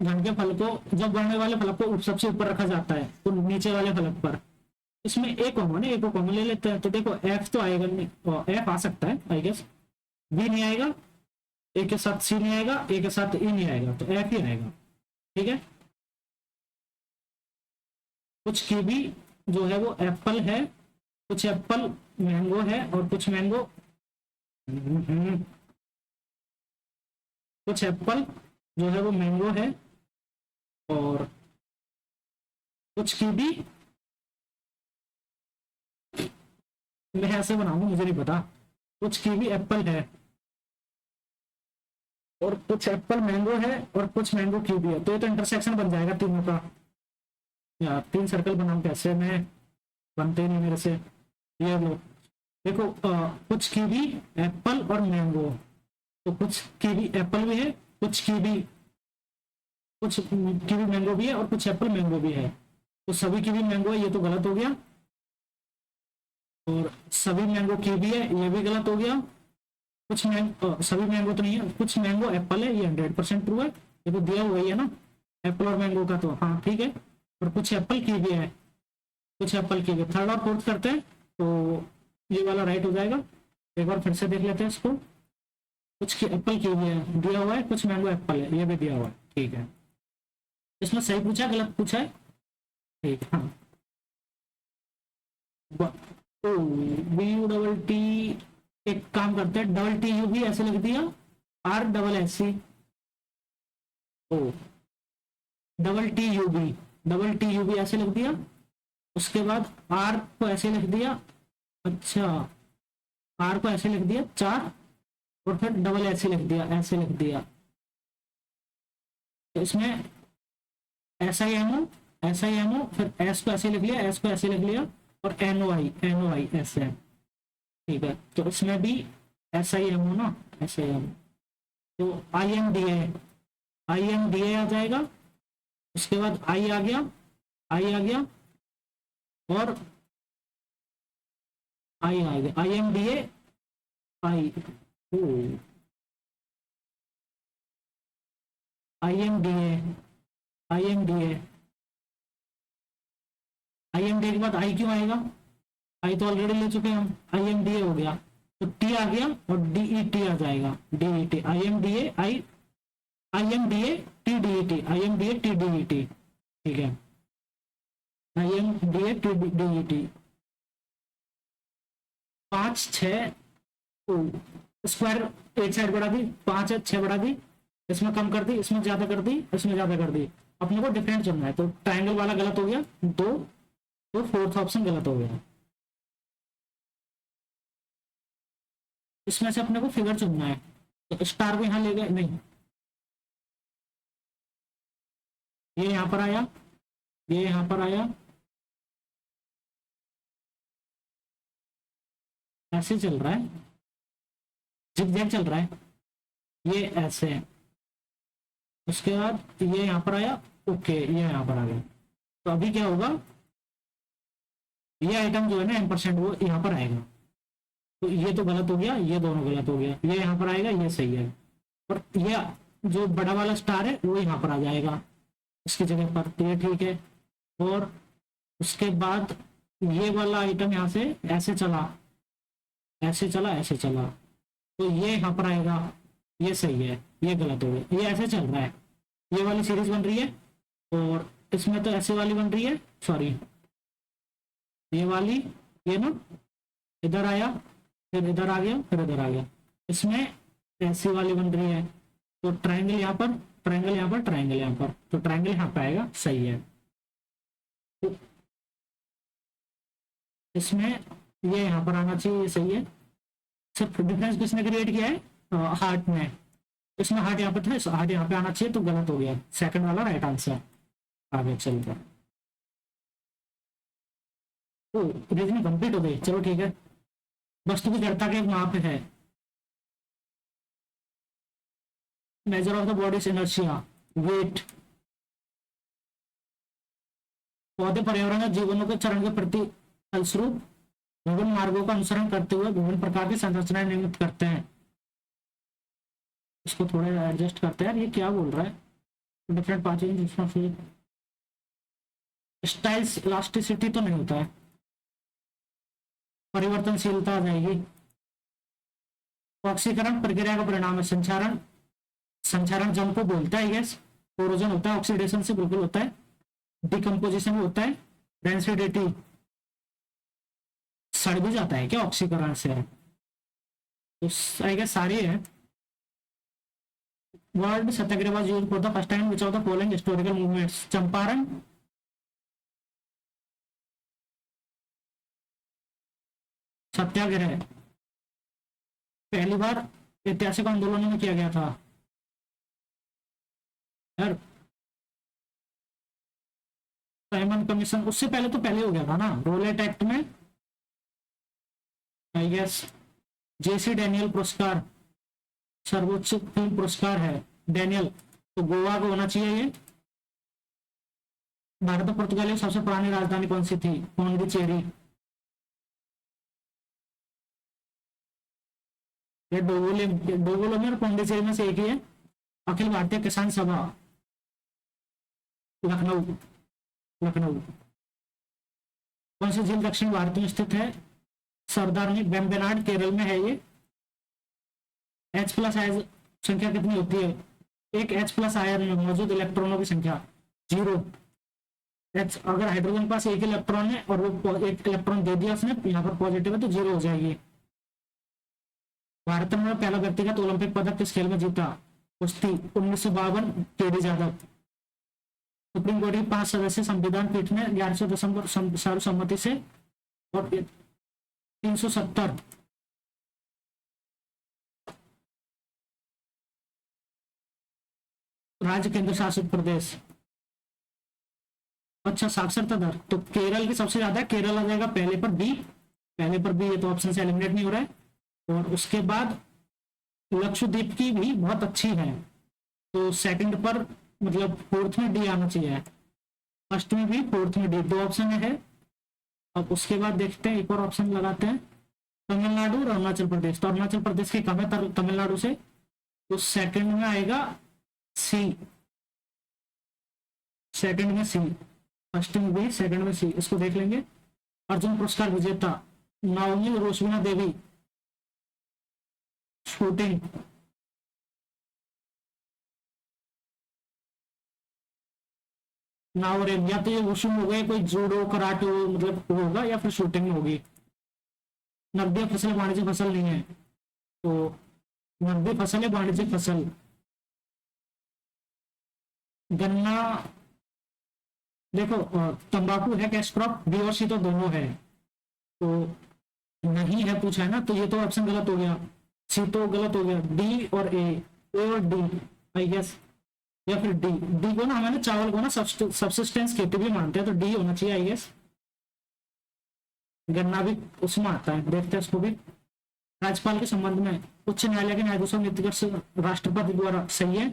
घन के फल को, जब बढ़ने वाले फलक को सबसे ऊपर रखा जाता है तो नीचे वाले फलक पर, इसमें ए कॉमन है, ए को कॉमन ले लेते हैं। तो देखो एफ तो आएगा नहीं, एफ आ सकता है आई गेस, बी नहीं आएगा, ए के साथ सी नहीं आएगा, ए के साथ ई नहीं आएगा, तो एफ ही आएगा, ठीक है। कुछ कीवी जो है वो एप्पल है, कुछ एप्पल मैंगो है, और कुछ मैंगो कुछ एप्पल जो है वो मैंगो है, और कुछ कीवी, मैं ऐसे बनाऊंगा मुझे नहीं पता, कुछ कीवी एप्पल है, और कुछ एप्पल मैंगो है, और कुछ मैंगो कीवी है। तो ये तो इंटरसेक्शन बन जाएगा तीनों का। यार 3 सर्कल बनाऊं कैसे मैं, बनते नहीं मेरे से। ये लो देखो, कुछ कीवी एप्पल और मैंगो, तो कुछ कीवी एप्पल भी है, कुछ कीवी मैंगो भी है, और कुछ एप्पल मैंगो भी है। तो सभी कीवी मैंगो है, ये तो गलत हो गया, और सभी मैंगो कीवी है, ये भी गलत हो गया। कुछ मैंगो, सभी मैंगो तो नहीं है, कुछ मैंगो एप्पल है, ये 100% ट्रू है, ये तो दिया हुआ ही है ना एप्पल और मैंगो का, तो हाँ ठीक है। और कुछ एप्पल कीवी है, कुछ एप्पल कीवी। थर्ड और फोर्थ करते हैं, तो ये वाला राइट हो जाएगा। एक बार फिर से देख लेते हैं इसको, कुछ एप्पल कीवी है दिया हुआ है, कुछ मैंगो एप्पल है, ये भी दिया हुआ है, ठीक है। इसमें सही पूछा गलत पूछा है, ठीक है। हाँ बी यू डबल टी, एक काम करते हैं, डबल टी यू भी ऐसे लिख दिया, R double S C, O double T U भी ऐसे लिख दिया। उसके बाद आर को ऐसे लिख दिया, अच्छा आर को ऐसे लिख दिया 4, और फिर डबल ऐसे लिख दिया, ऐसे लिख दिया। तो इसमें ऐसा ही एमओ, फिर एस को ऐसे लिख लिया, एस को ऐसे लिख लिया, और एनओआई ऐसे, ठीक है। तो इसमें भी ऐसा ही एमओ ना, ऐसे एमओ, तो आई आ जाएगा। उसके बाद आई आ गया, और आई आ गया, आई एम डी ए, आई एम डी ए के बाद आई क्यों आएगा, आई तो ऑलरेडी ले चुके हैं हम, आई एम डी ए हो गया, तो टी आ गया, और डीई टी आ जाएगा, DE T, I M D A T D E T, I M D A T D E T, ठीक है, I M D A T D E T. 5 6 square एक साइड बढ़ा दी, 5 है 6 बढ़ा दी, इसमें कम कर दी, इसमें ज्यादा कर दी, इसमें ज्यादा कर दी। अपने को डिफरेंट चुनना है, तो ट्रायंगल वाला गलत हो गया, तो फोर्थ ऑप्शन गलत हो गया। इसमें से अपने को फिगर चुनना है, तो स्टार को यहाँ ले गए नहीं, ये यहाँ पर आया, ये यहाँ पर आया, ऐसे चल रहा है, जिगजैग चल रहा है, ये ऐसे है। उसके बाद ये यहाँ पर आया, ओके ये यहाँ पर आ गया। तो अभी क्या होगा, ये आइटम जो है ना M% वो यहाँ पर आएगा, तो ये तो गलत हो गया, ये दोनों गलत हो गया, ये यहाँ पर आएगा, ये सही है, और ये जो बड़ा वाला स्टार है वो यहाँ पर आ जाएगा इसकी जगह पर, तो ये ठीक है। और उसके बाद ये वाला आइटम यहाँ से ऐसे चला, ऐसे चला, ऐसे चला, तो ये यहाँ पर आएगा, ये सही है, ये गलत हो गया, ये ऐसे चल रहा है, ये वाली सीरीज बन रही है, और इसमें तो ऐसे वाली बन रही है, सॉरी ये वाली, ये ना इधर आया, फिर इधर आ गया, फिर इधर आ गया, इसमें ऐसी वाली बन रही है, तो ट्रायंगल यहाँ पर, ट्रायंगल यहाँ पर, ट्रायंगल यहाँ पर, तो ट्रायंगल यहाँ पे आएगा, सही है। तो इसमें ये यहाँ पर आना चाहिए, ये सही है। सिर्फ डिफरेंस किसने क्रिएट किया है, हार्ट में, इसमें हार्ट यहाँ पे था, हार्ट यहाँ पे आना चाहिए, तो गलत हो गया, सेकंड वाला राइट आंसर। आगे चल रहा, तो रीजनिंग कंप्लीट हो गई, चलो ठीक है। वस्तु की जड़ता के वहां पे है, measure of the bodies inertia, weight, पौधे पर्यावरण और जीवनों के चरण के प्रति फलस्वरूप विभिन्न मार्गों का अनुसरण करते हुए विभिन्न प्रकार की संरचनाएं निर्मित करते हैं। इसको थोड़ा एडजस्ट करते हैं, ये क्या बोल रहा है, डिफरेंट पाथवेज, स्टाइल्स इलास्टिसिटी तो नहीं होता है, परिवर्तनशीलता आ जाएगी। ऑक्सीकरण प्रक्रिया का परिणाम है, संचारण, संचारण जंग को बोलता है, यस, कोरोजन होता है, ऑक्सीडेशन से बिल्कुल होता है, डिकम्पोजिशन होता है, डेंसिटी, सड़ भी जाता है क्या ऑक्सीकरण से, तो आई गेस सारी है। Word satyagraha was used for the first time which of the following historical movements, Champaran, Satyagraha पहली बार ऐतिहासिक आंदोलनों में किया गया था यार, साइमन कमीशन, उससे पहले तो पहले हो गया था ना, रोलेट एक्ट में, आई गेस जेसी डैनियल पुरस्कार, सर्वोच्च फिल्म पुरस्कार है डैनियल, तो गोवा को होना चाहिए ये। भारत और पुर्तगाल की सबसे पुरानी राजधानी कौन सी थी, पौंडीचेरी, ये डोगोले में और पौंडीचेरी में से एक ही है। अखिल भारतीय किसान सभा, लखनऊ, लखनऊ। कौन सी झील दक्षिण भारत में स्थित है, सरदारनी, वेम्बनाड, केरल में है ये। H प्लस आयन संख्या कितनी होती है, एक H प्लस आयन में मौजूद इलेक्ट्रॉनों की संख्या 0। H, अगर हाइड्रोजन के पास एक इलेक्ट्रॉन है और वो एक इलेक्ट्रॉन दे दिया उसने, यहाँ पर पॉजिटिव है तो 0 हो जाएगी। भारत में पहला व्यक्तिगत ओलंपिक पदक किस खेल में जीता, कुश्ती, 1952, केडी जाधव। सुप्रीम कोर्ट की 5 सदस्यीय संविधान पीठ ने 11 दिसंबर सर्वसम्मति से और 370 राज्य केंद्र शासित प्रदेश, अच्छा साक्षरता दर, तो केरल की सबसे ज्यादा है, केरल आ जाएगा पहले पर बी, पहले पर बी, ये तो ऑप्शन से एलिमिनेट नहीं हो रहा है। और उसके बाद लक्षद्वीप की भी बहुत अच्छी है, तो सेकंड पर मतलब फोर्थ में डी आना चाहिए, फर्स्ट में भी फोर्थ में डी, 2 ऑप्शन है। अब उसके बाद देखते हैं, एक और ऑप्शन लगाते हैं, तमिलनाडु और अरुणाचल प्रदेश, तो अरुणाचल प्रदेश की कम है तमिलनाडु से, तो सेकंड में आएगा सी, सेकंड में सी, फर्स्ट में बी, सेकंड में सी, इसको देख लेंगे। अर्जुन पुरस्कार विजेता नाओमी रोशबिना देवी, शूटिंग, नावरेम, या तो ये वुशु हो गए, कोई जूडो कराटे मतलब होगा, या फिर शूटिंग में होगी। नकदी फसल वाणिज्य फसल नहीं है, तो नकदी फसल है वाणिज्यिक फसल। गन्ना, देखो तंबाकू है कैश क्रॉप, बी और सी तो दोनों है, तो नहीं है पूछा है ना, तो ये तो ऑप्शन गलत हो गया, सी तो गलत हो गया, डी और ए और डी आई गेस, या फिर डी, डी को ना हमें चावल को ना सब्सिस्टेंस खेती भी मानते हैं, तो डी होना चाहिए आई गेस। गन्ना भी उसमें आता है, देखते हैं इसको भी। राज्यपाल के संबंध में उच्च न्यायालय के न्यायाधीशों की नियुक्ति से राष्ट्रपति द्वारा, सही है।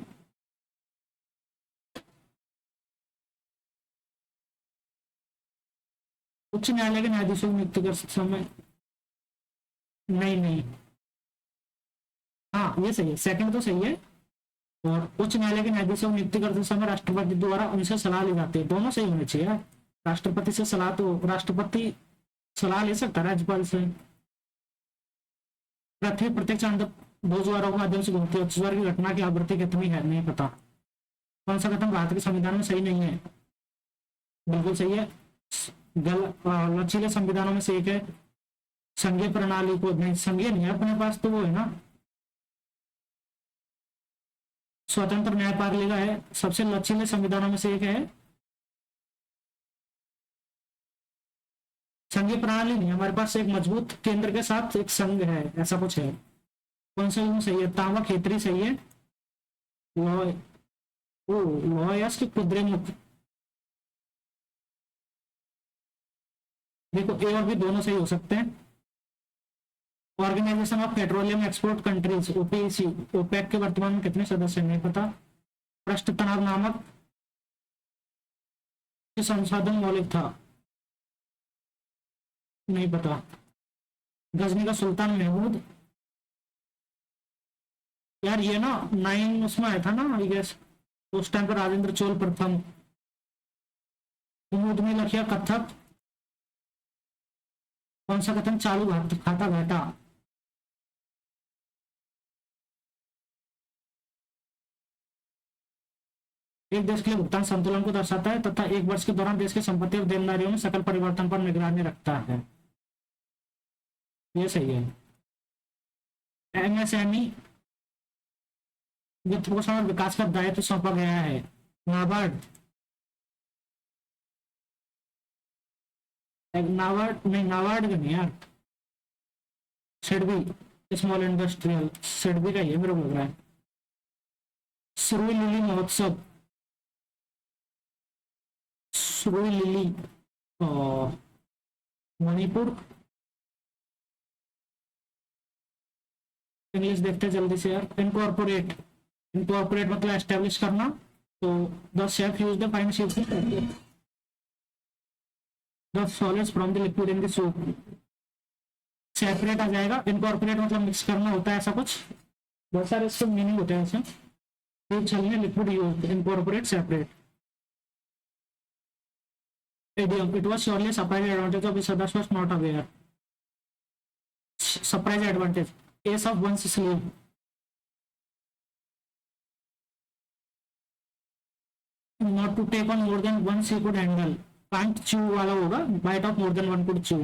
उच्च न्यायालय के न्यायाधीशों की नियुक्ति कर समय, नहीं नहीं, हाँ ये सही है, सेकंड तो सही है। और उच्च न्यायालय के न्यायाधीशों की नियुक्ति करते समय राष्ट्रपति द्वारा उनसे सलाह ली जाती है, दोनों सही होने चाहिए। राष्ट्रपति से सलाह, तो राष्ट्रपति सलाह ले सकता है राज्यपाल से। पृथ्वी प्रत्येक चांद दो ज्वारों के माध्यम से घूमती है, ज्वार की घटना की आवृत्ति कितनी है, नहीं पता। कौन सा कथन भारत के संविधान में सही नहीं है? बिल्कुल सही है। लचीले संविधानों में से एक है। संघीय प्रणाली को नहीं, संघीय नहीं है अपने पास, तो वो है ना स्वतंत्र न्यायपालिका है। सबसे लचीले संविधानों में से एक है। संघीय प्रणाली नहीं, हमारे पास एक मजबूत केंद्र के साथ एक संघ है, ऐसा कुछ है। कौन सा यूं सही है? तांबा खेतरी सही है। लॉ लॉयस की कुद्रेमुख, देखो ए और बी दोनों सही हो सकते हैं। Organisation of petroleum export countries OPC, OPEC के वर्तमान में कितने सदस्य नहीं पता। पृष्ठ तनाव नामक संसाधन मौलिक था, नहीं पता। गजनी का सुल्तान महमूद, यार ये ना 9 उसमें आया था ना, आई गेस उस टाइम पर राजेंद्र चोल प्रथम। कुमुद में लखिया कथक, कौन सा कथन चालू खाता घाटा। एक देश के लिए भुगतान संतुलन को दर्शाता है तथा एक वर्ष के दौरान देश की संपत्ति और देनदारियों में सकल परिवर्तन पर निगरानी रखता है, ये सही है। एमएसएमई वित्त पोषण और विकास का दायित्व सौंपा गया है नाबार्ड। नाबार्ड नहीं, नाबार्ड का नहीं यार, सिडबी स्मॉल इंडस्ट्रियल, सिडबी का ही है मेरे को लग रहा है। सुरुई लिली महोत्सव, सुरुई लिली मणिपुर। इंग्लिश देखते जल्दी से यार। इनकॉर्पोरेट, इनकॉर्पोरेट मतलब एस्टेब्लिश करना, तो the chef use the fine shape the solids from the liquid in the soup. Separate आ जाएगा। इनकॉर्पोरेट मतलब मिक्स करना होता है, ऐसा कुछ बहुत सारे इसके मीनिंग होते हैं ऐसे। तो छलने liquid use, incorporate, separate. Idiom, it was surely a surprise advantage of his others was not aware। Surprise advantage, ace of one's sleeve। Not to take on more than one she could handle, can't chew वाला होगा, bite of more than one could chew।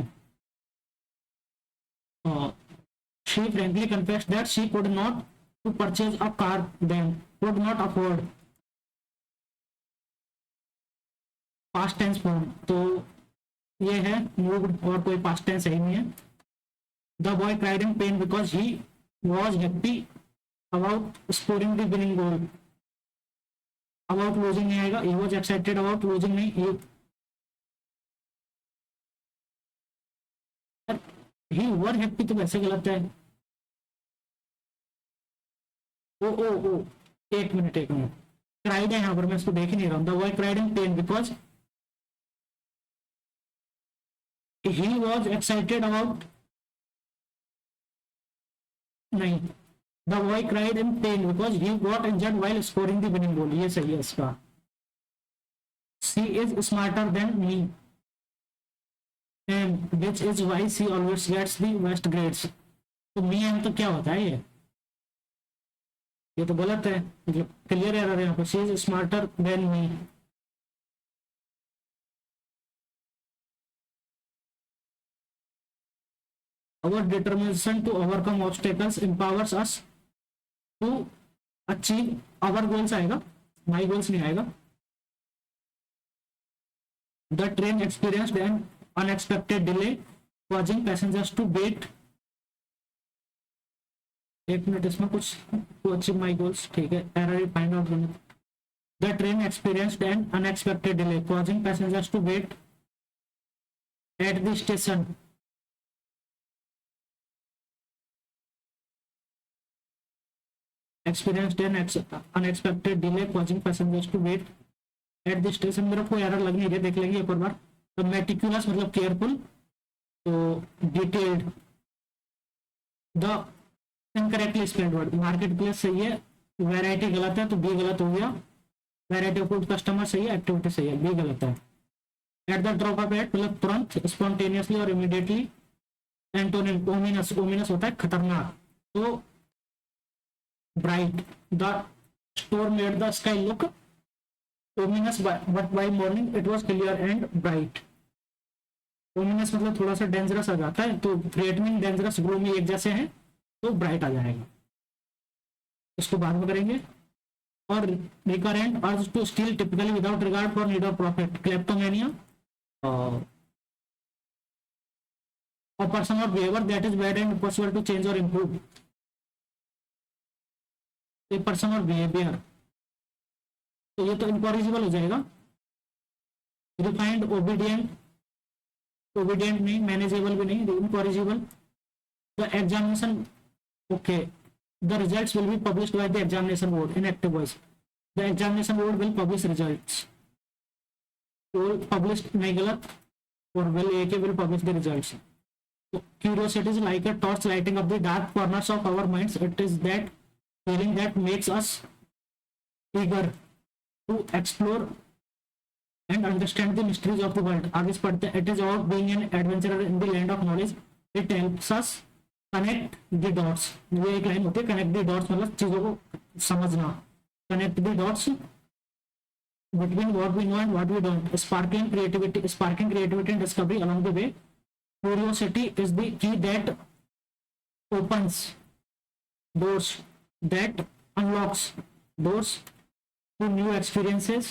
She frankly confessed that she could not to purchase a car then, could not afford। Past tense form, तो ये है moved, और कोई past tense है ही नहीं है। The boy cried in pain because he was happy about scoring the winning goal. About losing नहीं आएगा, he was excited about losing नहीं, ही वर हैप्पी तो वैसे गलत है। ओ ओ ओ एक मिनट क्राइड है यहाँ पर, मैं इसको देख ही नहीं रहा हूँ। The boy cried in pain because he was excited about, नहीं, the boy cried in pain because he got injured while scoring the winning goal, ये सही है इसका। she is smarter than me and which is why she always gets the best grades। तो me and तो क्या होता है ये तो गलत है, मतलब क्लियर एरर है यहाँ पर। she is smarter than me। Our determination to overcome obstacles empowers us to achieve our goals आएगा, my goals नहीं आएगा। The train experienced an unexpected delay causing passengers to wait। एक मिनट, इसमें कुछ to achieve my goals, ठीक है, error find out करना। The train experienced an unexpected delay causing passengers to wait at the station। experienced an unexpected delay causing passengers to wait at the station। मेरे को error लग नहीं रही, देख लेंगे एक और बार। तो मेटिकुलस मतलब केयरफुल, तो detailed. The incorrectly spelled word, market place सही है, वैरायटी गलत है तो बी गलत हो गया। वैरायटी ऑफ कस्टमर सही है, एक्टिविटी सही है, बी गलत है। At the drop of head मतलब तुरंत, स्पॉन्टेनियसली और इमीडिएटली। एंटोनिम ओमिनस, ओमिनस होता है खतरनाक। तो bright, the store made the sky look ominous but by morning it was clear and bright. Ominous मतलब थोड़ा सा डेंजरस आ जाता है, तो थ्रेटनिंग, डेंजरस, ग्लोमी एक जैसे हैं, तो ब्राइट आ जाएगा। इसको बाद में करेंगे। और recurrent urge to steal typically without regard for need of profit, kleptomania, a person or behavior that is bad and impossible to change or improve। a person or behavior, तो ये तो इनकॉरिजिबल हो जाएगा। रिफाइंड, ओबीडियंट, ओबीडियंट नहीं, manageable भी नहीं, incorrigible. The examination, okay, the results will be published by the examination board in active voice. The examination board will publish results, publish नहीं गलत, और विल ए के will publish the results. Curiosity is like a torch lighting up the dark corners of our minds. It is that feeling that makes us eager to explore and understand the mysteries of the world। आगे पढ़ते हैं। It is about being an adventurer in the land of knowledge। It helps us connect the dots। ये एक line होती है, connect the dots मतलब चीजों को समझना। Connect the dots between what we know and what we don't। Sparking creativity and discovery along the way। Curiosity is the key that opens doors, that unlocks doors to new experiences,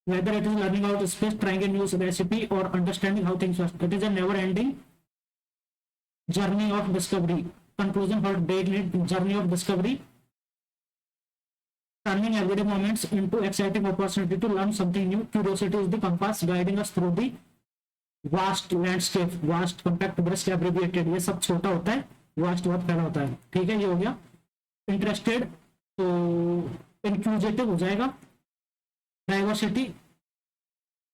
whether it is learning out space, trying a new recipe, or understanding how things work। It is a never-ending journey of discovery। Conclusion for daily journey of discovery, turning everyday moments into exciting opportunity to learn something new। Curiosity is the compass guiding us through the vast landscape, vast, compact, brisk, abbreviated, ये सब छोटा होता है, vast बहुत फैला होता है। ठीक है, ये हो गया। इंटरेस्टेड तो इंक्लूसिव हो जाएगा। Diversity,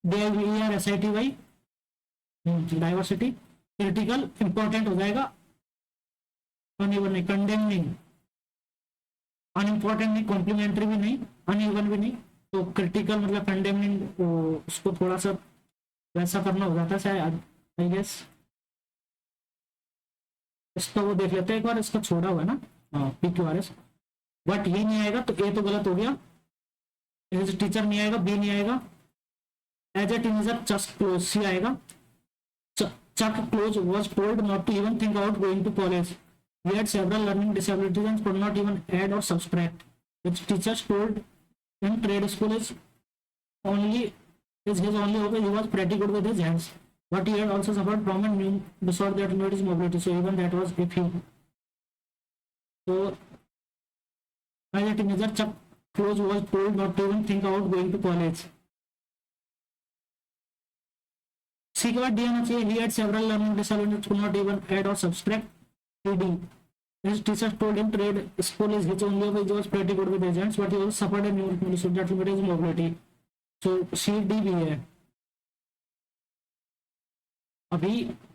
DIVERSITY, diversity. Critical, important हो जाएगा। अनइवन नहीं, कंडेमनिंग, अनइम्पॉर्टेंट नहीं, कॉम्प्लीमेंट्री भी नहीं, अनइवन भी नहीं। तो क्रिटिकल मतलब कंडेमनिंग, उसको थोड़ा सा वैसा करना हो जाता है शायद, आई गेस। इसका वो देख लेते हैं एक बार, इसका छोड़ा हुआ है ना, हाँ, PQRS। बट ये नहीं आएगा तो ए तो गलत हो गया। एज टीचर नहीं आएगा, बी नहीं आएगा। As a teenager Chuck Close, C आएगा। Chuck Close was told not to even think about going to college. He had several learning disabilities and could not even add or subtract. His teachers told him trade school is his only hope. He was pretty good with his hands, but he had also suffered from a new disorder that limited his mobility, so even that was iffy। So as a teenager, Chuck Close was told not to even think about going to college। सी के बाद D आना चाहिए। He had several learning disabilities, could not even add or subtract। D, his teachers told him trade school is his only hope. He was pretty good with his hands, but he also suffered a new disorder that limited his mobility। तो CD भी है। अभी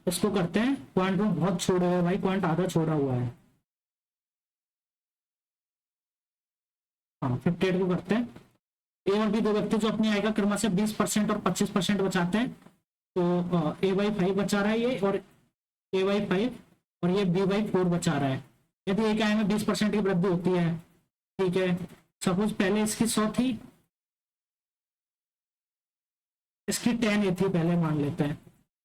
इसको करते हैं। Point में बहुत छोड़ा हुआ है भाई, पॉइंट आधा छोड़ा हुआ है। हाँ, 58 को करते हैं। ए और बी दो व्यक्ति जो अपनी आय का क्रम से 20% और 25% बचाते हैं। तो A/5 बचा रहा है ये, और A/5, और ये B/4 बचा रहा है। यदि एक आय में 20% की वृद्धि होती है, ठीक है, सपोज पहले इसकी 100 थी, इसकी 10 थी पहले, मान लेते हैं,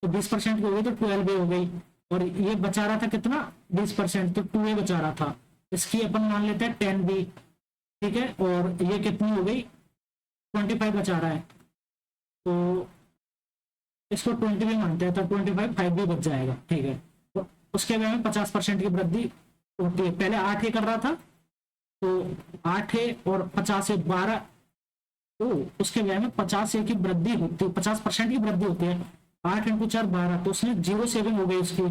तो 20% की हो गई तो 12A हो गई। और ये बचा रहा था कितना, 20%, तो 2A बचा रहा था। इसकी अपन मान लेते हैं 10B, ठीक है, और ये कितनी हो गई, 25 बचा रहा है, तो इसको 20B मानते हैं, तो 25 5B बच जाएगा। ठीक है, तो उसके बाद में 50% की वृद्धि होती है। पहले 8A कर रहा था, तो 8A और 50A 12, तो उसके व्यय में 50A की वृद्धि होती है, 50% की वृद्धि होती है। 8 × 4 12, तो उसमें 0 सेविंग हो गई उसकी।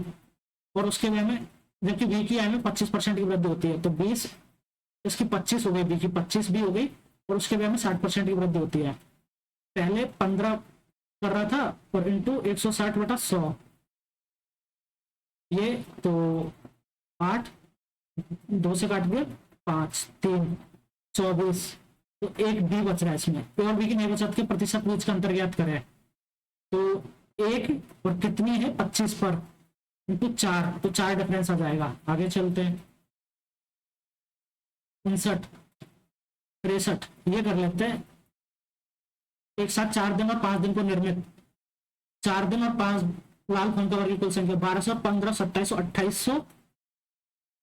और उसके व्यय में, जबकि बी की आय में 25% की वृद्धि होती है, तो 20 इसकी 25 हो गई, बी की 25 भी हो गई, और उसके व्यय में 60% की वृद्धि होती है। पहले 15 कर रहा था, और इंटू 160/100, ये तो 8, 2 से काट दिया 5, 3, 24, तो एक बी बच रहा है इसमें। ए और बी की नई बचत के प्रतिशत बीच का अंतर ज्ञात करें। तो एक और कितनी है 25 पर इंटू 4, तो 4 डिफरेंस आ जाएगा। आगे चलते हैं 59 63 ये कर लेते हैं एक साथ। 4 दिन और 5 दिन को निर्मित, 4 दिन और 5 लाल फोन कवर की कुल संख्या 1200, 1500, 2700, 2800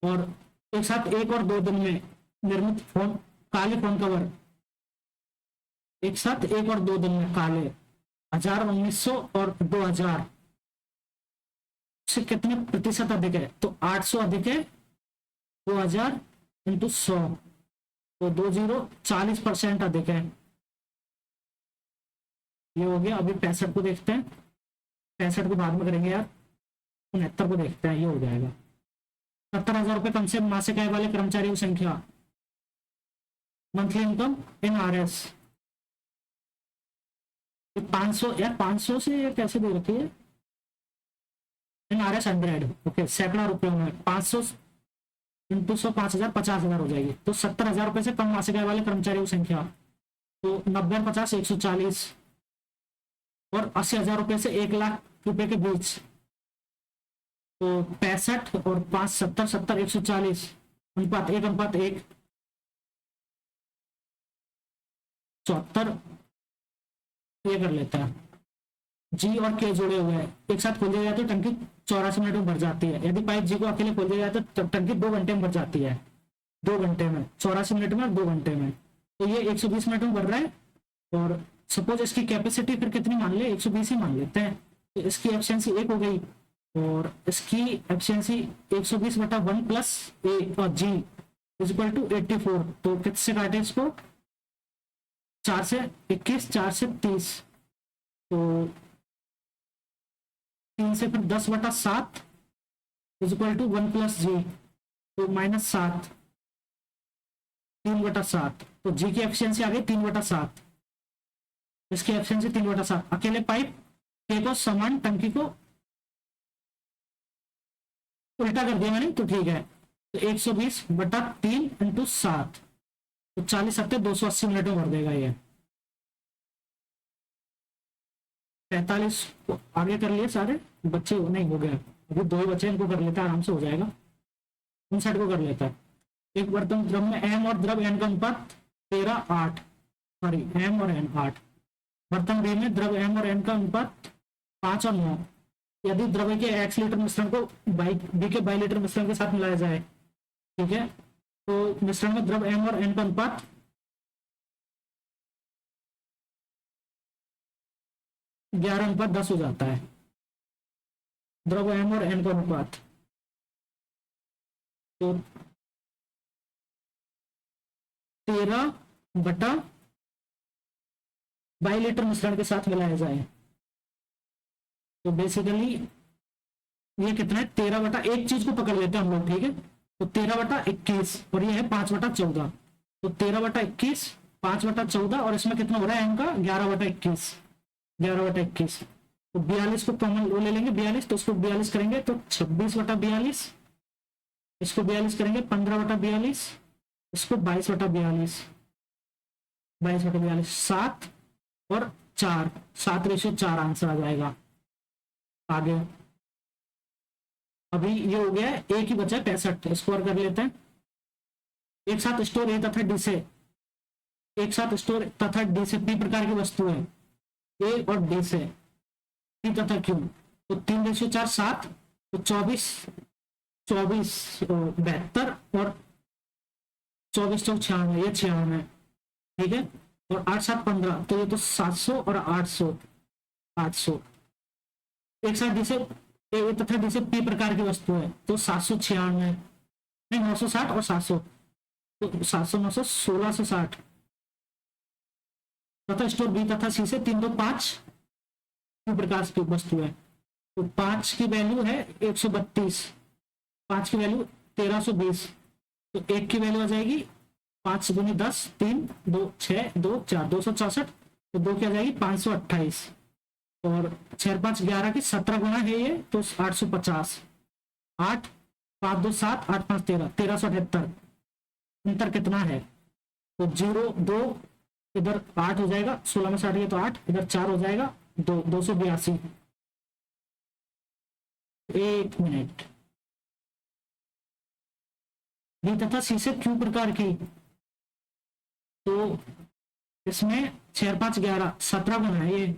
और एक साथ 1 और 2 दिन में निर्मित फोन काले फोन कवर एक साथ 1 और 2 दिन में काले 1000, 1900 और 2000 से कितने प्रतिशत अधिक है, तो 800 अधिक है 2000 इंटू 100, तो 40% अधिक है। ये हो गया। अभी 65 को देखते हैं, 65 को बाद में करेंगे यार, 69 को देखते हैं, ये हो जाएगा 70,000 रुपये कम से मासिक आय वाले कर्मचारियों की संख्या, मंथली इनकम इन RS 500 यार, 500 से ये कैसे दे रखी है इन RS 100, ओके सैकड़ों रुपयों में 500 इंटू 100 5000, 50,000 हो जाएगी। तो 70,000 रुपये से कम मासिक आय वाले कर्मचारियों की संख्या, तो 90 और 50 140 और 80,000 रुपये से 1,00,000 रुपए के बीच, तो 65 और 5 70 70 140 अनुपात 1:1 74, ये कर लेता है। जी और के जोड़े हुए हैं, एक साथ खोल दिया जाए तो टंकी 84 मिनट में भर जाती है। यदि पाइप जी को अकेले खोल दिया जाए तो टंकी 2 घंटे में भर जाती है, 2 घंटे में, 84 मिनट में और 2 घंटे में। तो ये 120 मिनट में भर रहा है। और सपोज इसकी कैपेसिटी फिर कितनी मान ले, 120 ही मान लेते हैं। तो इसकी एफिशिएंसी 1 हो गई और इसकी एफिशिएंसी 120/1 प्लस ए और जी इक्वल टू 84। तो किससे काटे इसको, 4 से 21, 4 से 30, तो 3 से फिर 10/7 इक्वल टू 1 प्लस जी, तो -7, 3/7। तो जी की एफिशिएंसी आ गई 3/7, इसकी एफिशिएंसी 3/7। अकेले पाइप के को समान टंकी को उल्टा कर दिया मैंने, तो ठीक है। तो 120/3 इंटू 7, तो 40 7 280 मिनट में भर देगा ये। 45 को आगे कर लिए सारे बच्चे, नहीं हो गया, अभी 2 ही बच्चे, इनको कर लेता है, आराम से हो जाएगा। 59 को कर लेता है। एक बर्तन द्रव में एम और द्रव एन का अनुपात 13:8, सॉरी एम और एन 8। बर्तन बी में द्रव एम और एन का अनुपात 5 और 9। यदि द्रव्य के x लीटर मिश्रण को बी के 22 लीटर मिश्रण के साथ मिलाया जाए, ठीक है, तो मिश्रण में द्रव m और n का अनुपात 11:10 हो जाता है। द्रव m और n का अनुपात, तो 13/22 लीटर मिश्रण के साथ मिलाया जाए, तो बेसिकली ये कितना है, 13/1 चीज को पकड़ लेते हैं हम लोग, ठीक है। तो 13/21 और ये है 5/14, तो 13/21 5/14 और इसमें कितना हो रहा है इनका 11/21, 11/21। तो 42 को कॉमन वो ले लेंगे 42, तो इसको 42 करेंगे तो 26/42, इसको 42 करेंगे 15/42, इसको 22/42, 22/42, 7 और 4, 7:4 आंसर आ जाएगा। आगे अभी ये हो गया है, एक ही बचा है 65, स्कोर कर लेते हैं। एक साथ स्टोर ए तथा डी से, एक साथ स्टोर तथा डी से पी प्रकार की वस्तु है, ए और डी से पी तथा क्यू, तो 3:4 7, तो 24 72 और 24 चौक 96, ये 96, ठीक है। और 8 7 15, तो ये तो 700 और 800। एक साथ डी से ए तथा डी से पी प्रकार की वस्तु है, तो 796 नहीं 960 और 700, तो 700 900 1660 तथा स्टोर बी तथा सी से 3 2 5 पी प्रकार की वस्तु है, तो 5 की वैल्यू है 132, 5 की वैल्यू 1320, तो 1 की वैल्यू आ जाएगी 5 × 10 3 2 6 2 4 264, तो 2 की आ जाएगी 528 और 6 5 11 की 17 गुना है ये, तो 850, 8 5 2 7 8 5 13 1378। अंतर कितना है, तो 0 2 इधर 8 हो जाएगा, 16 में 60 तो 8, इधर 4 हो जाएगा 282, 1 मिनट। बी तथा सी से क्यू प्रकार की, तो इसमें 6 5 11 17 गुना है, ये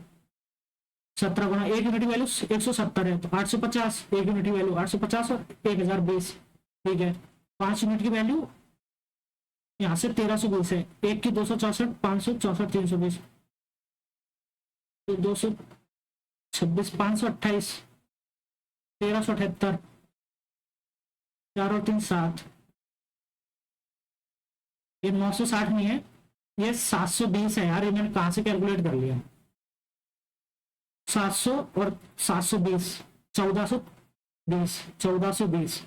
17 गुना 1 यूनिट वैल्यू 170 है, तो 850, 1 यूनिट वैल्यू 850 और 1020, ठीक है। 5 यूनिट की वैल्यू यहाँ से 1320 है, 1 की 264, 564, 320, 226, 528, 1378, 4 और 3 7, ये 960 नहीं है, ये 720 है यार, ये मैंने कहाँ से कैलकुलेट कर लिया। 700 और 720, 1420, 1420,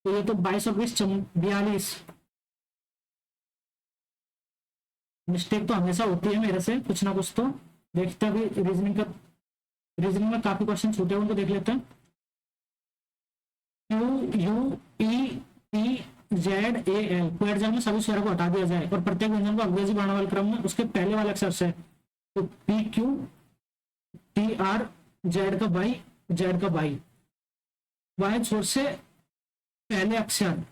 तो ये तो 22 और 20 42। मिस्टेक तो हमेशा होती है मेरे से कुछ ना कुछ, तो देखते अभी रीजनिंग में काफी क्वेश्चन छूटे हैं, उनको देख लेते हैं। Q U P T Z A L को एडजस्ट में सभी स्क्वायर को हटा दिया जाए और प्रत्येक व्यंजन को अंग्रेजी वर्णमाला क्रम में उसके पहले वाले अक्षर से, तो P Q T R Z का बाई, जेड का बाई, बाएं छोर से पहले अक्षर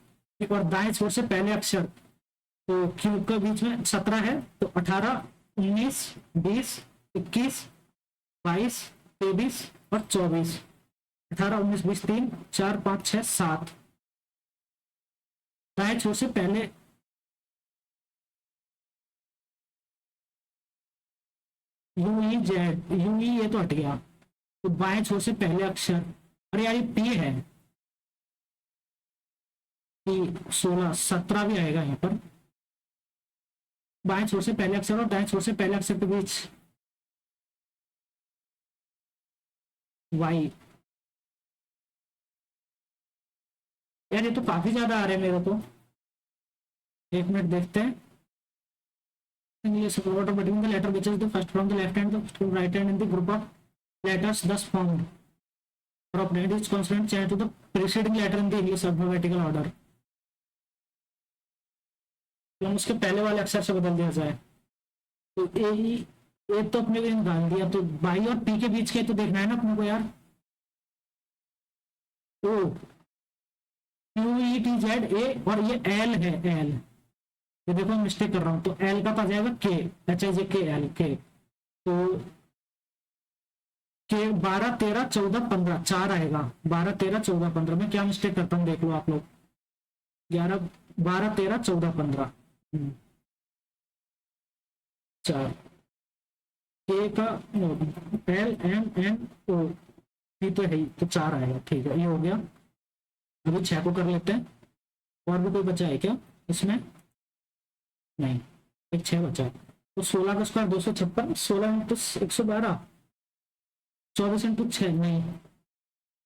और दाएं छोर से पहले अक्षर, तो क्यू के बीच में 17 है, तो 18, 19, 20, 21, 22, 23 और 24, 18, 19, 20, 3, 4, 5, 6, 7, दाएं छोर से पहले यूई जेड, यूई ये तो हट गया, तो बाएं छोर से पहले अक्षर, अरे यार ये पी है, पी 16, 17 भी आएगा यहाँ पर, बाएं छोर से पहले अक्षर और दाएं छोर से पहले अक्षर के बीच वाई। यार ये तो काफी ज्यादा आ रहे हैं मेरे को, एक मिनट देखते हैं। English order between the letter which is the first from the left hand to right hand in the group of letters thus formed, or obtained each consonant change to the preceding letter in the English alphabetical order, तो हम उसके पहले वाले अक्षर से बदल दिया जाए, तो ए तो अपने को निकाल दिया, तो बाई और पी के बीच के तो देखना है ना अपने को यार, O Q E T Z A और ये एल है, एल, ये देखो मिस्टेक कर रहा हूं, तो एल का आ जाएगा के, एच आई जे के एल के, तो के 12 13 14 15 4 आएगा, 12 13 14 15 में क्या मिस्टेक करता हूँ देख लो आप लोग, 11 12 13 14 15 4, के का L M N O P तो है ही, तो 4 आएगा, ठीक है, ये हो गया। अभी 6 को कर लेते हैं, और भी कोई बचा है क्या इसमें, नहीं, एक 6 बचा है, तो 16 का स्क्वायर 256, 16 इंटू 112, 24 इंटू 6, नहीं,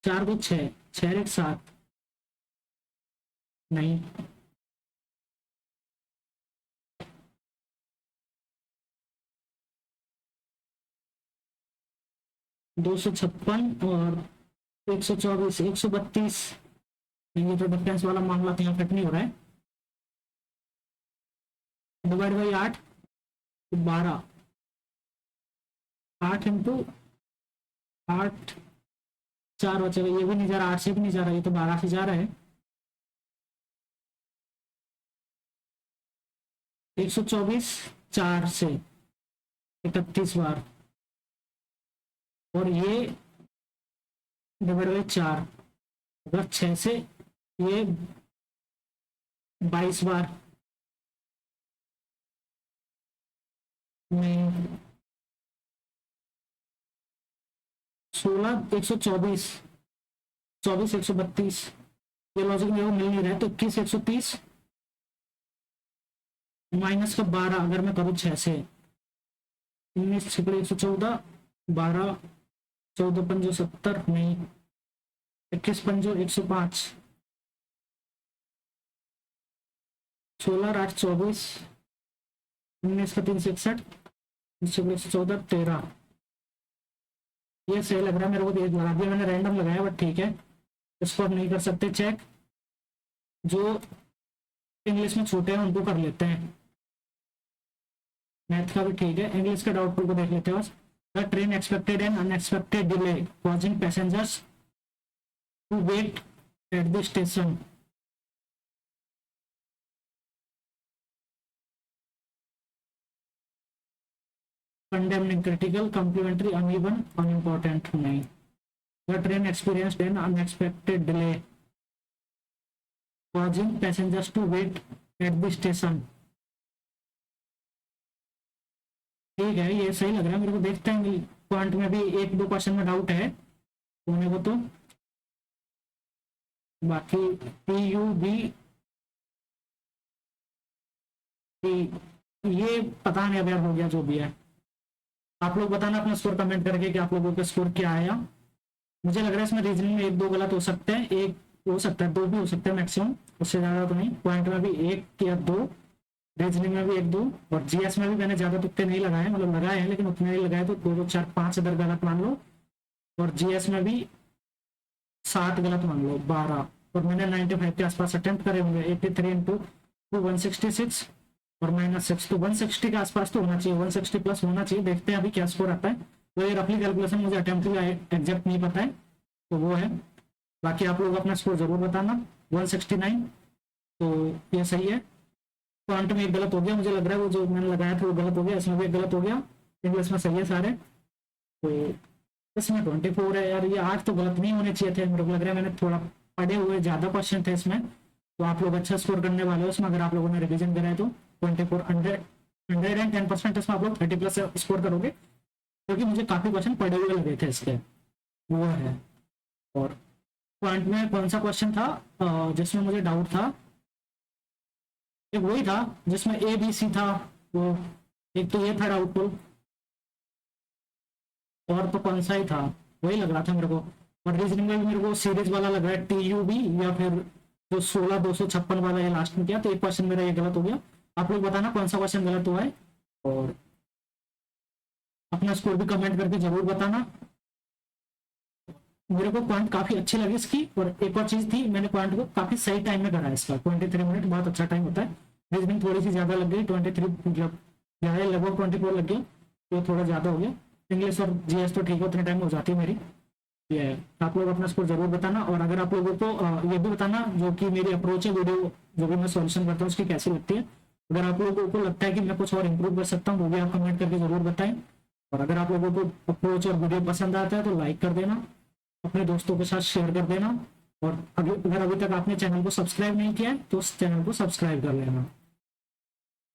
4 2 6, 6 1 7, नहीं, 256 और 124, 132, ये तो डिफरेंस वाला मामला तो यहाँ फिट नहीं हो रहा है, डिवाइड बाई 8, 12, 8 इंटू 8, 4 बचेगा, ये भी नहीं जा रहा, 8 से भी नहीं जा रहा, ये तो 12 से जा रहा है, 124 4 से 31 बार, और ये डिवाइड बाई 4, अगर 6 से ये 22 बार, नहीं, 16 124, 24 132, ये लॉजिक मेरे को मिल नहीं रहा है, तो 21 130 माइनस का 12, अगर मैं करूँ 6 से 19 छिपड़े 114, 12 14 पंजो 70, नहीं, 21 पंजो 105, 16 8 24, 19 का 3 61, 114 13, ये सही लग रहा है मेरे को, देख लगा दिया मैंने, रैंडम लगाया बट ठीक है, इसको अब नहीं कर सकते चेक, जो इंग्लिश में छोटे हैं उनको कर लेते हैं, मैथ का भी ठीक है, इंग्लिश के डाउटफुल को देख लेते हैं बस। The train expected an unexpected delay causing passengers to wait at the station. Condemning, critical, complimentary, uneven, unimportant. नहीं, the train experienced an unexpected delay causing passengers to wait at the station। ठीक है, ये सही लग रहा है मेरे को। देखते हैं, पॉइंट में भी एक दो क्वेश्चन में डाउट है होने को, तो बाकी PUB ये पता नहीं अब यार, हो गया जो भी है। आप लोग बताना अपना स्कोर कमेंट करके कि आप लोगों का स्कोर क्या आया। मुझे लग रहा है इसमें रीजनिंग में एक दो गलत हो सकते हैं, एक हो सकता है, दो भी हो सकते हैं मैक्सिमम, उससे ज्यादा तो नहीं। पॉइंट में भी एक या दो, रीजनिंग में भी एक दो, और GS में भी मैंने ज्यादा तुक्के नहीं लगाए, मतलब लगाए हैं लेकिन उतने नहीं लगाए, तो 2 2 4 5 इधर गलत मान लो, और GS में भी 7 गलत मान लो, 12। और मैंने 95 के आसपास अटेम्प्ट करे होंगे। 83 इंटू 166 और -6, तो 160 के आसपास तो होना चाहिए, 160 प्लस होना चाहिए। देखते हैं अभी क्या स्कोर आता है। तो ये रफली कैलकुलेशन, मुझे अटेम्प्ट का एग्जैक्ट नहीं पता है, तो वो है। बाकी आप लोग अपना स्कोर जरूर बताना। 169, तो ये सही है। पॉइंट में एक गलत हो गया, मुझे लग रहा है वो जो मैंने लगाया था वो गलत हो गया, इसमें भी एक गलत हो गया, इंग्लिश में सही है सारे। तो इसमें 24 है यार, ये 8 तो गलत नहीं होने चाहिए थे, मेरे को लग रहा है मैंने थोड़ा पढ़े हुए ज्यादा क्वेश्चन थे इसमें, तो आप लोग अच्छा स्कोर करने वाले हो इसमें, अगर आप लोगों ने रिविजन करा है तो। 24 110% इसमें आप लोग 30 प्लस स्कोर करोगे, क्योंकि मुझे काफी क्वेश्चन पढ़े हुए लगे थे इसके, वो है। और पॉइंट में कौन सा क्वेश्चन था जिसमें मुझे डाउट था, एक वही था जिसमें ABC था, वो एक तो ये था डाउटफुल, और तो कौन सा ही था, वही लग रहा था मेरे को। और रीजनिंग में भी मेरे को सीरीज वाला लग रहा है, TUB, या फिर जो 16 256 वाला ये लास्ट में किया, तो एक क्वेश्चन मेरा ये गलत हो गया। आप लोग बताना कौन सा क्वेश्चन गलत हुआ है, और अपना स्कोर भी कमेंट करके जरूर बताना। मेरे को पॉइंट काफी अच्छी लगी इसकी। और एक और चीज थी, मैंने पॉइंट को काफी सही टाइम में करा है इसका, 23 मिनट बहुत अच्छा टाइम होता है। रीजनिंग थोड़ी सी ज्यादा लग गई, 23 मतलब ज्यादा, लगभग 24 लग गया, तो थोड़ा ज्यादा हो गया। इंग्लिश और GS तो ठीक है, उतने टाइम हो जाती है मेरी। ये आप लोग अपना स्कोर जरूर बताना। और अगर आप लोगों को ये भी बताना जो कि मेरी अप्रोच है वीडियो जो भी मैं सॉल्यूशन करता हूँ उसकी कैसी लगती है। अगर आप लोगों को लगता है कि मैं कुछ और इम्प्रूव कर सकता हूँ, वो भी आप कमेंट करके जरूर बताएं। और अगर आप लोगों को अप्रोच और वीडियो पसंद आता है तो लाइक कर देना, अपने दोस्तों के साथ शेयर कर देना। और अगर अभी तक आपने चैनल को सब्सक्राइब नहीं किया है तो उस चैनल को सब्सक्राइब कर लेना,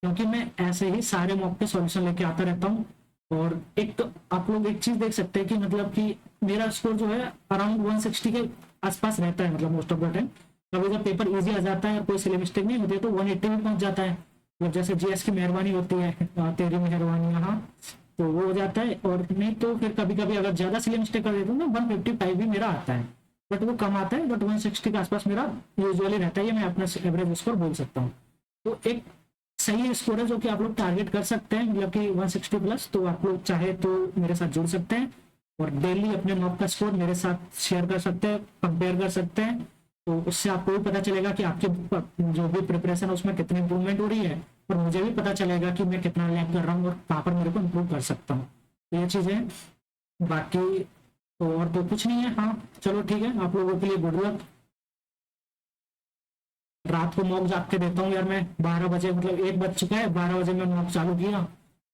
क्योंकि मैं ऐसे ही सारे मॉक के सॉल्यूशन लेके आता रहता हूँ। और एक तो आप लोग एक चीज देख सकते हैं कि मतलब कि मेरा स्कोर जो है अराउंड 160 के आसपास रहता है, मतलब मोस्ट ऑफ द टाइम। कभी जब पेपर इजी आ जाता है और कोई सिले मिस्टेक नहीं होती है तो 180 में पहुंच जाता है, मतलब जैसे GS की मेहरबानी होती है, तेरी मेहरबानी यहाँ, तो वो हो जाता है। और नहीं तो फिर कभी कभी अगर ज्यादा सिले मिस्टेक कर देता हूँ तो 155 भी मेरा आता है, बट वो कम आता है। बट 160 के आसपास मेरा यूजुअली रहता है, ये मैं अपना एवरेज स्कोर बोल सकता हूँ। तो एक सही स्कोर है जो कि आप लोग टारगेट कर सकते हैं, मतलब कि 160 प्लस। तो आप लोग चाहे तो मेरे साथ जुड़ सकते हैं और डेली अपने मॉक का स्कोर मेरे साथ शेयर कर सकते हैं, कंपेयर कर सकते हैं। तो उससे आपको भी पता चलेगा कि आपके जो भी प्रिपरेशन है उसमें कितनी इंप्रूवमेंट हो रही है, और मुझे भी पता चलेगा कि मैं कितना लैग कर रहा हूँ और कहाँ पर मेरे को इम्प्रूव कर सकता हूँ। तो ये चीज़ें, बाकी तो और तो कुछ नहीं है। हाँ चलो ठीक है, आप लोगों के लिए गुड लक। रात को मॉक जाग के देता हूँ यार मैं, 12 बजे, मतलब 1 बज चुका है, 12 बजे मैं मॉक चालू किया,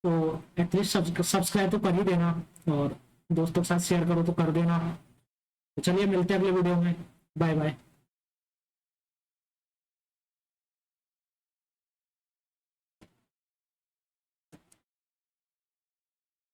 तो एटलीस्ट सब्सक्राइब तो कर ही देना, और दोस्तों के साथ शेयर करो तो कर देना। तो चलिए मिलते हैं अगले वीडियो में, बाय बाय।